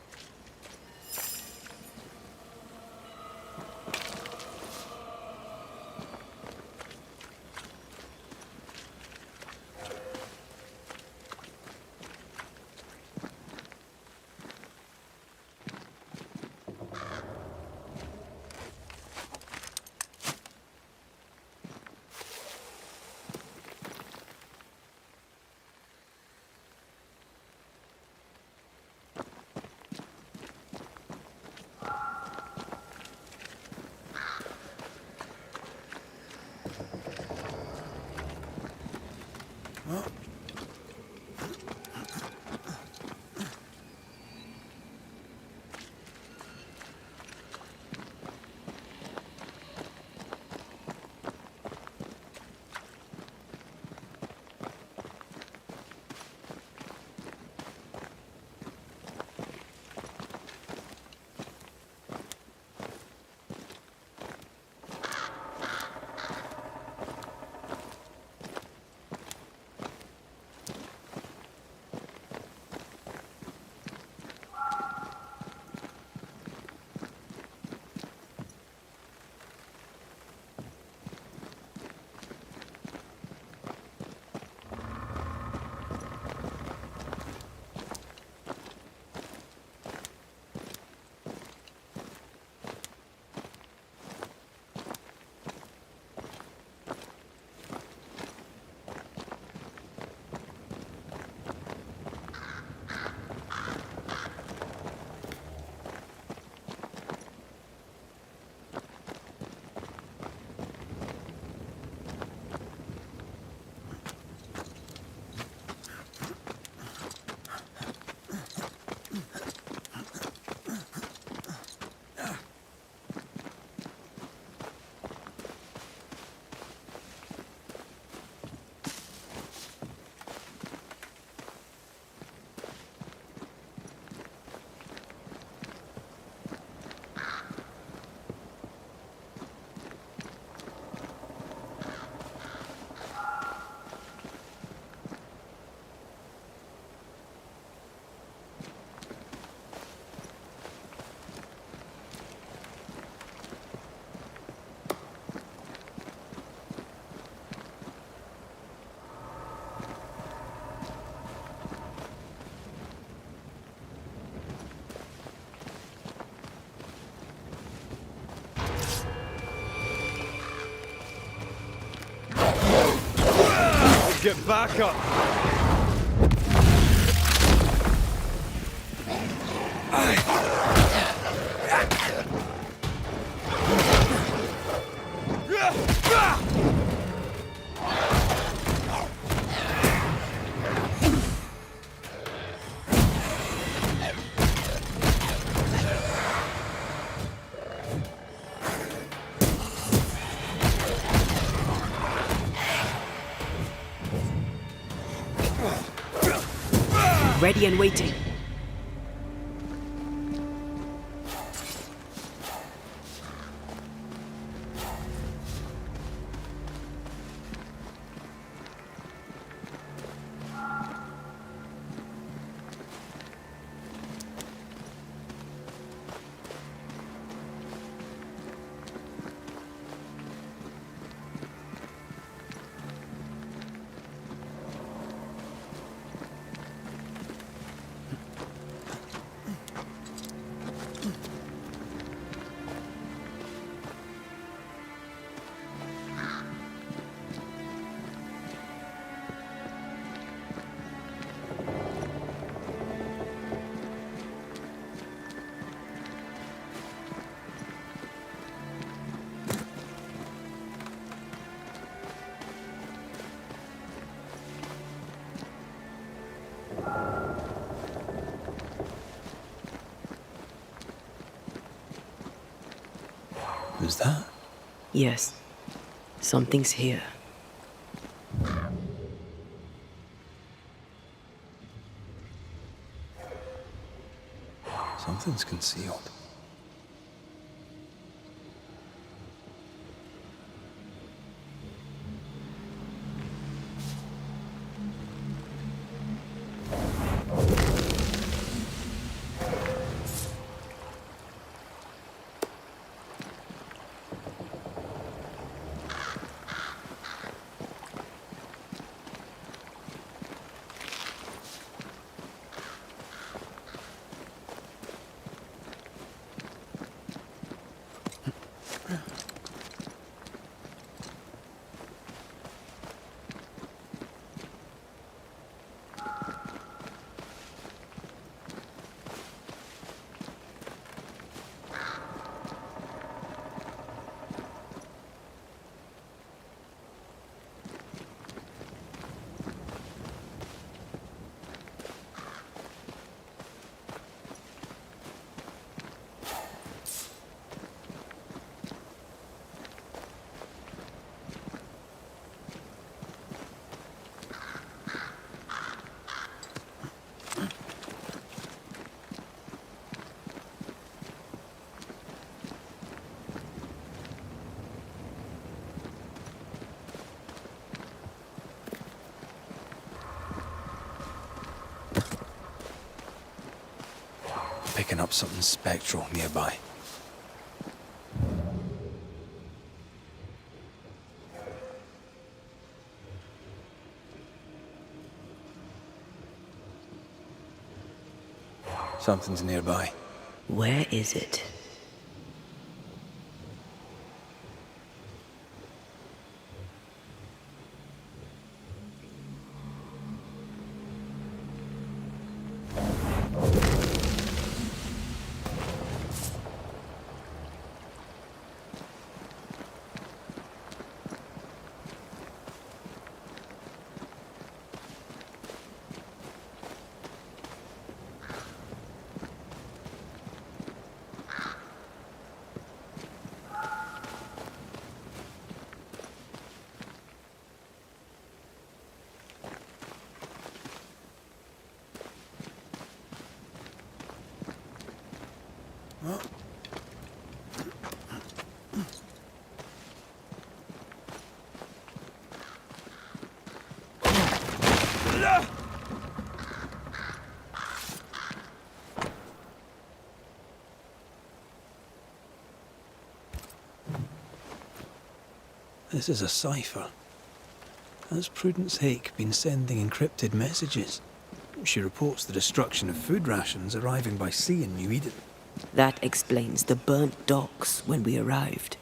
F: Get back up!
D: Ready and waiting.
B: Who's that?
D: Yes. Something's here.
B: Something's concealed. picking up something spectral nearby. Something's nearby.
D: Where is it?
B: This is a cipher. Has Prudence Hake been sending encrypted messages? She reports the destruction of food rations arriving by sea in New Eden.
D: That explains the burnt docks when we arrived.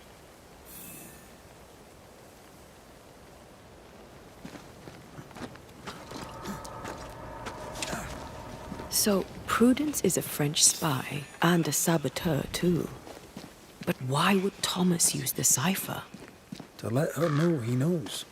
D: So, Prudence is a French spy and a saboteur too. But why would Thomas use the cipher?
B: To let her know he knows.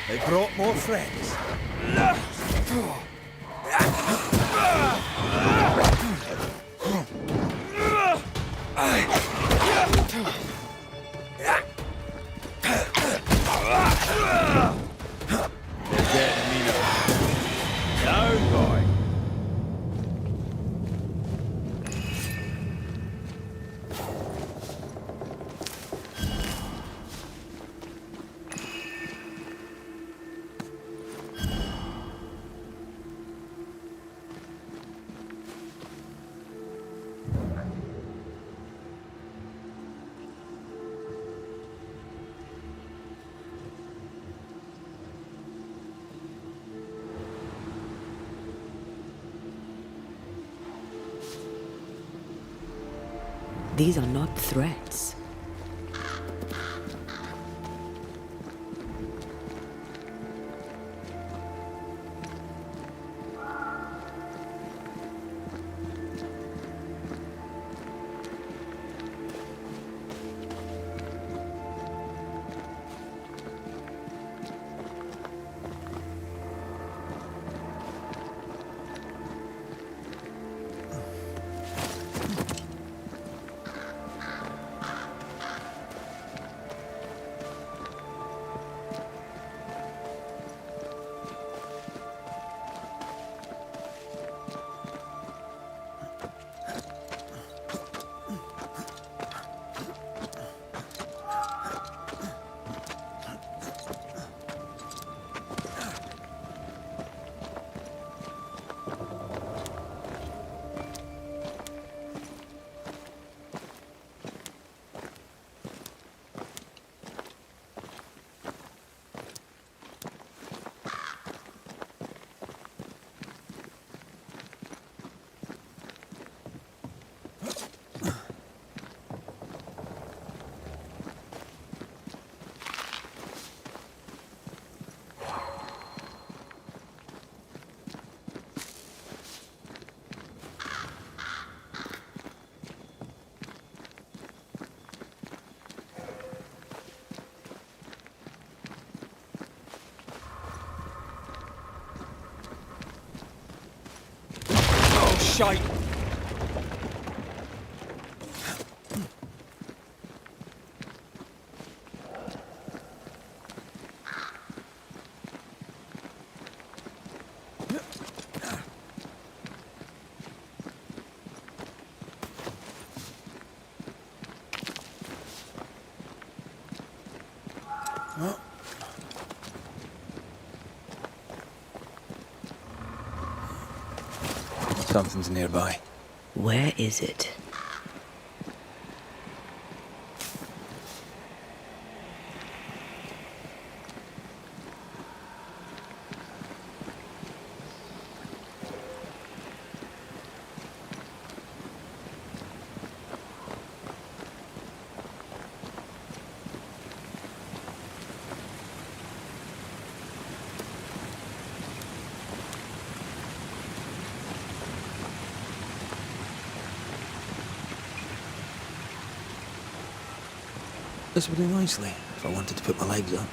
F: They brought more friends. They're getting me now. No, boy.
D: These are not threats.
F: shite.
B: Something's nearby.
D: Where is it?
B: This would do nicely if I wanted to put my legs up.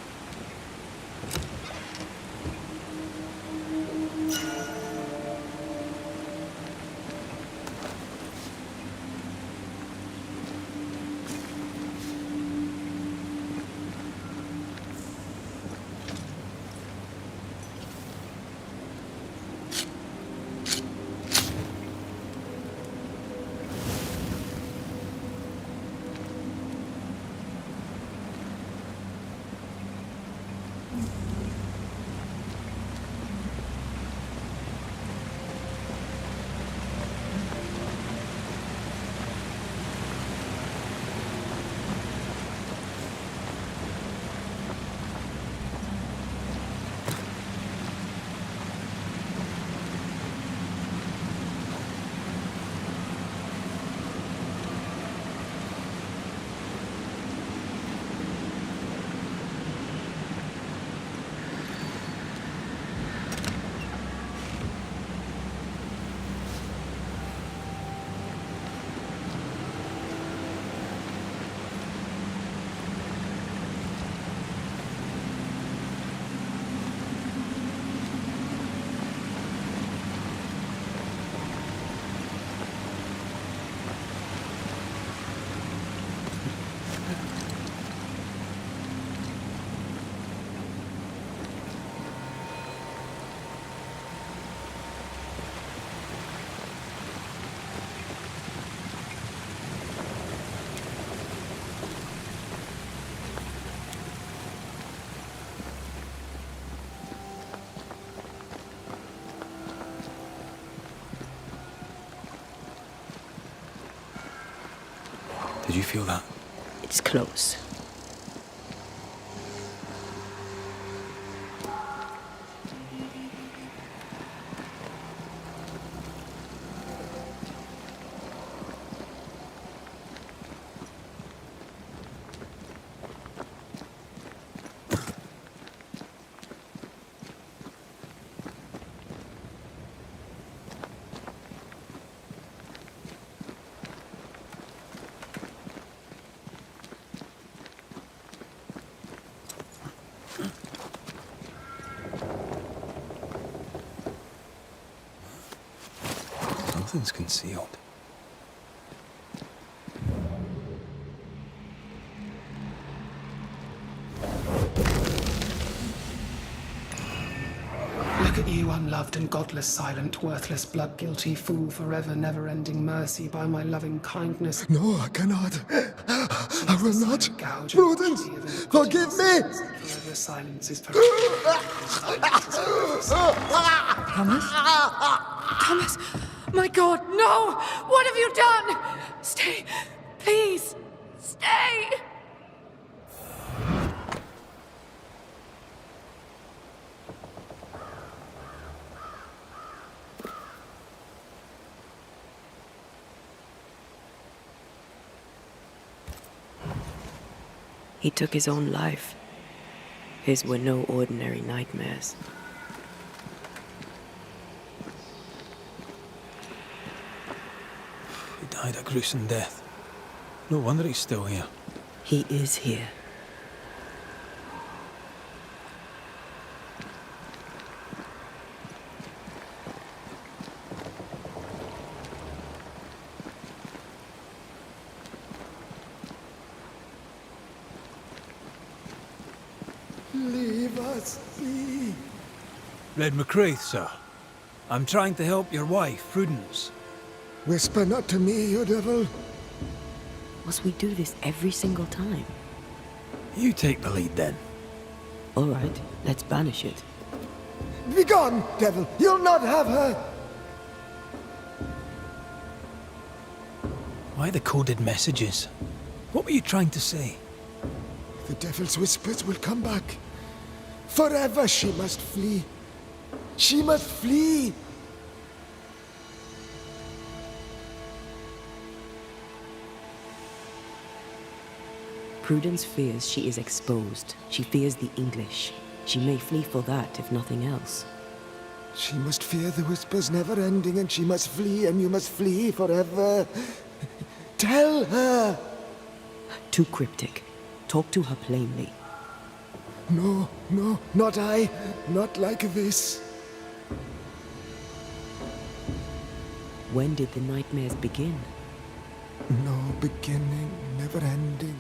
B: Did you feel that?
D: It's close.
B: Something's concealed.
J: Look at you, unloved and godless, silent, worthless, blood-guilty fool, forever, never-ending mercy by my loving kindness.
F: No, I cannot. I will not. Prudence, forgive me.
J: Forever silence is
I: Thomas? Thomas! My God, no! What have you done? Stay, please, stay!
D: He took his own life. His were no ordinary nightmares.
B: He died a gruesome death. No wonder he's still here.
D: He is here.
F: Leave us be.
B: Red McCraith, sir. I'm trying to help your wife, Prudence.
F: Whisper not to me, you devil.
D: Must we do this every single time?
B: You take the lead then.
D: All right, let's banish it.
F: Begone, devil! You'll not have her!
B: Why the coded messages? What were you trying to say?
F: The devil's whispers will come back. Forever she must flee. She must flee!
D: Prudence fears she is exposed. She fears the English. She may flee for that, if nothing else.
F: She must fear the whispers never ending, and she must flee, and you must flee forever. Tell her!
D: Too cryptic. Talk to her plainly.
F: No, no, not I. Not like this.
D: When did the nightmares begin?
F: No beginning, never ending.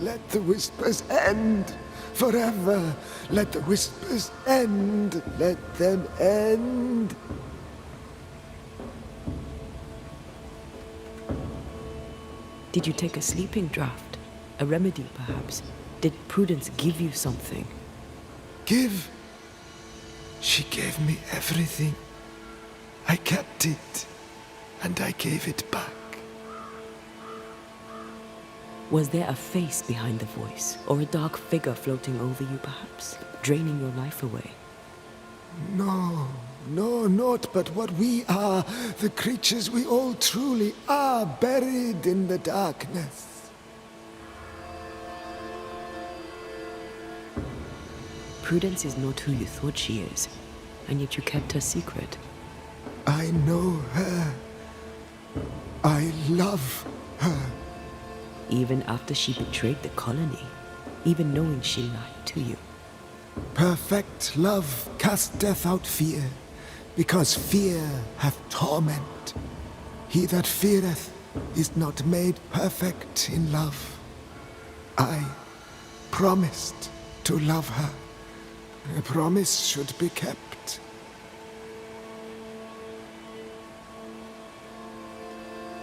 F: Let the whispers end forever. Let the whispers end. Let them end.
D: Did you take a sleeping draught? A remedy, perhaps? Did Prudence give you something?
F: Give? She gave me everything. I kept it, and I gave it back.
D: Was there a face behind the voice, or a dark figure floating over you, perhaps, draining your life away?
F: No, no, not but what we are, the creatures we all truly are, buried in the darkness.
D: Prudence is not who you thought she is, and yet you kept her secret.
F: I know her. I love her.
D: Even after she betrayed the colony, even knowing she lied to you.
F: Perfect love casteth out fear, because fear hath torment. He that feareth is not made perfect in love. I promised to love her. A promise should be kept.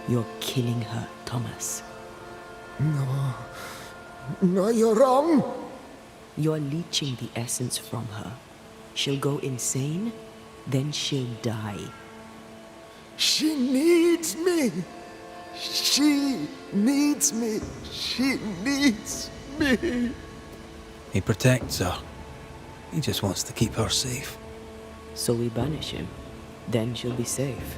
D: You're killing her, Thomas.
F: No. No, you're wrong.
D: You're leeching the essence from her. She'll go insane, then she'll die.
F: She needs me. She needs me. She needs me.
B: He protects her. He just wants to keep her safe.
D: So we banish him. Then she'll be safe.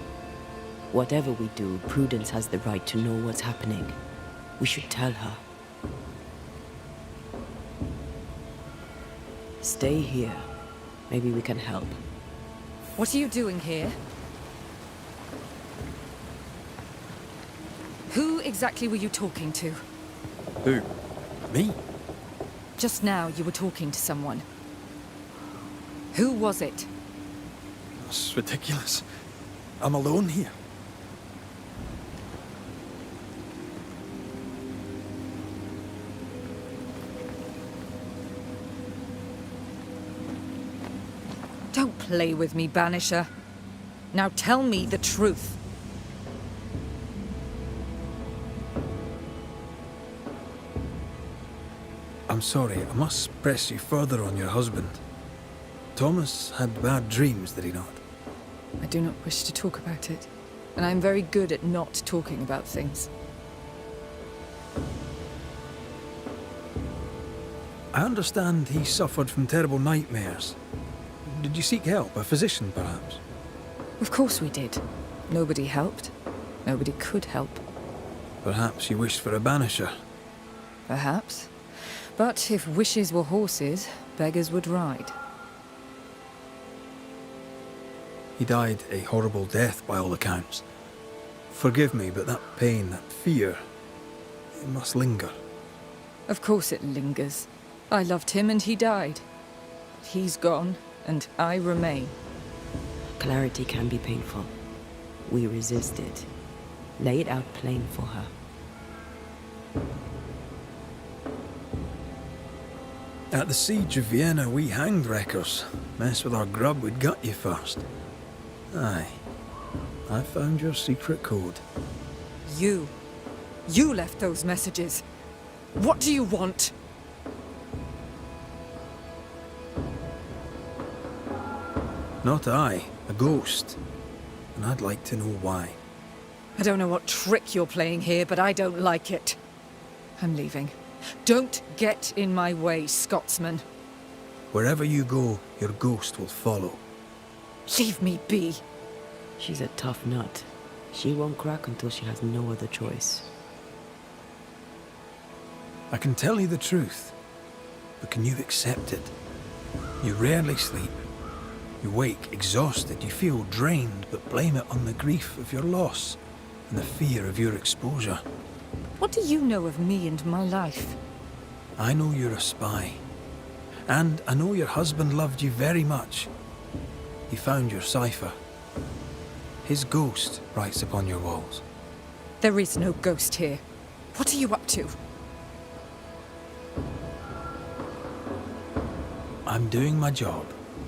D: Whatever we do, Prudence has the right to know what's happening. We should tell her. Stay here. Maybe we can help.
I: What are you doing here? Who exactly were you talking to?
B: Who? Me?
I: Just now you were talking to someone. Who was it?
B: That's ridiculous. I'm alone here.
I: Don't play with me, Banisher. Now tell me the truth.
B: I'm sorry, I must press you further on your husband. Thomas had bad dreams, did he not?
E: I do not wish to talk about it, and I'm very good at not talking about things.
B: I understand he suffered from terrible nightmares. Did you seek help? A physician, perhaps?
E: Of course we did. Nobody helped. Nobody could help.
B: Perhaps you wished for a banisher.
E: Perhaps. But if wishes were horses, beggars would ride.
B: He died a horrible death by all accounts. Forgive me, but that pain, that fear, it must linger.
E: Of course it lingers. I loved him and he died. But he's gone, and I remain.
D: Clarity can be painful. We resist it. Lay it out plain for her.
B: At the siege of Vienna, we hanged wreckers. Mess with our grub, we'd gut you first. Aye. I found your secret code.
I: You left those messages. What do you want?
B: Not I, a ghost. And I'd like to know why.
I: I don't know what trick you're playing here, but I don't like it. I'm leaving. Don't get in my way, Scotsman.
B: Wherever you go, your ghost will follow.
I: Leave me be.
D: She's a tough nut. She won't crack until she has no other choice.
B: I can tell you the truth, but can you accept it? You rarely sleep. You wake exhausted, you feel drained, but blame it on the grief of your loss and the fear of your exposure.
I: What do you know of me and my life?
B: I know you're a spy. And I know your husband loved you very much. He found your cipher. His ghost writes upon your walls.
I: There is no ghost here. What are you up to?
B: I'm doing my job.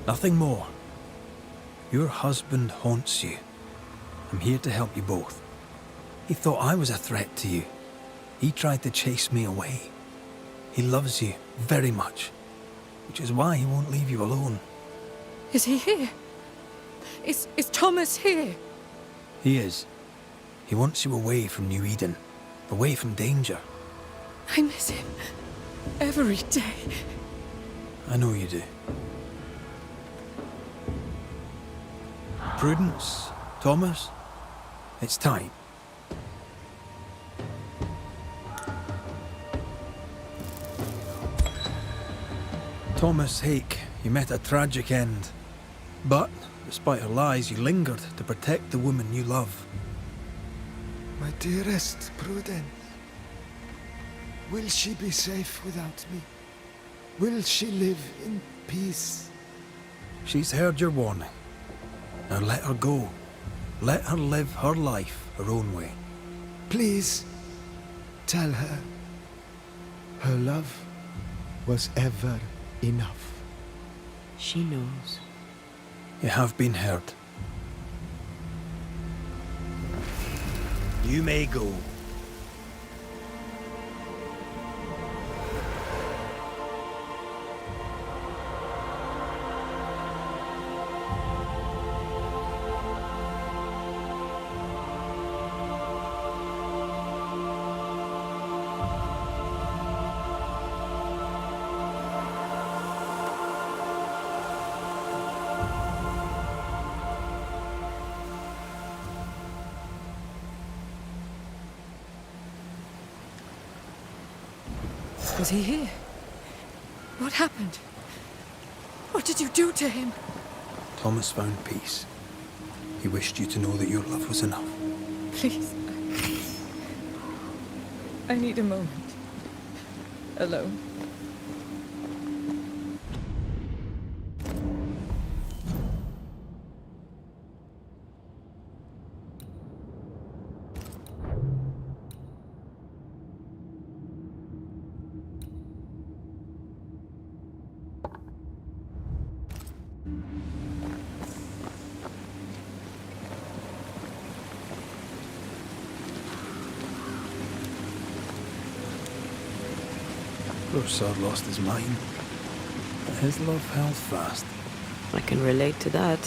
B: Nothing more. Your husband haunts you. I'm here to help you both. He thought I was a threat to you. He tried to chase me away. He loves you very much, which is why he won't leave you alone.
I: Is he here? Is Thomas here?
B: He is. He wants you away from New Eden, away from danger.
I: I miss him every day.
B: I know you do. Prudence, Thomas, it's time. Thomas Hake, you met a tragic end. But, despite her lies, you lingered to protect the woman you love.
F: My dearest Prudence, will she be safe without me? Will she live in peace?
B: She's heard your warning. Now let her go. Let her live her life her own way.
F: Please, tell her. Her love was ever enough.
D: She knows.
B: You have been heard. You may go.
I: Was he here? What happened? What did you do to him?
B: Thomas found peace. He wished you to know that your love was enough.
I: Please. I need a moment. Alone.
B: Poor sir lost his mind, but his love held fast.
D: I can relate to that.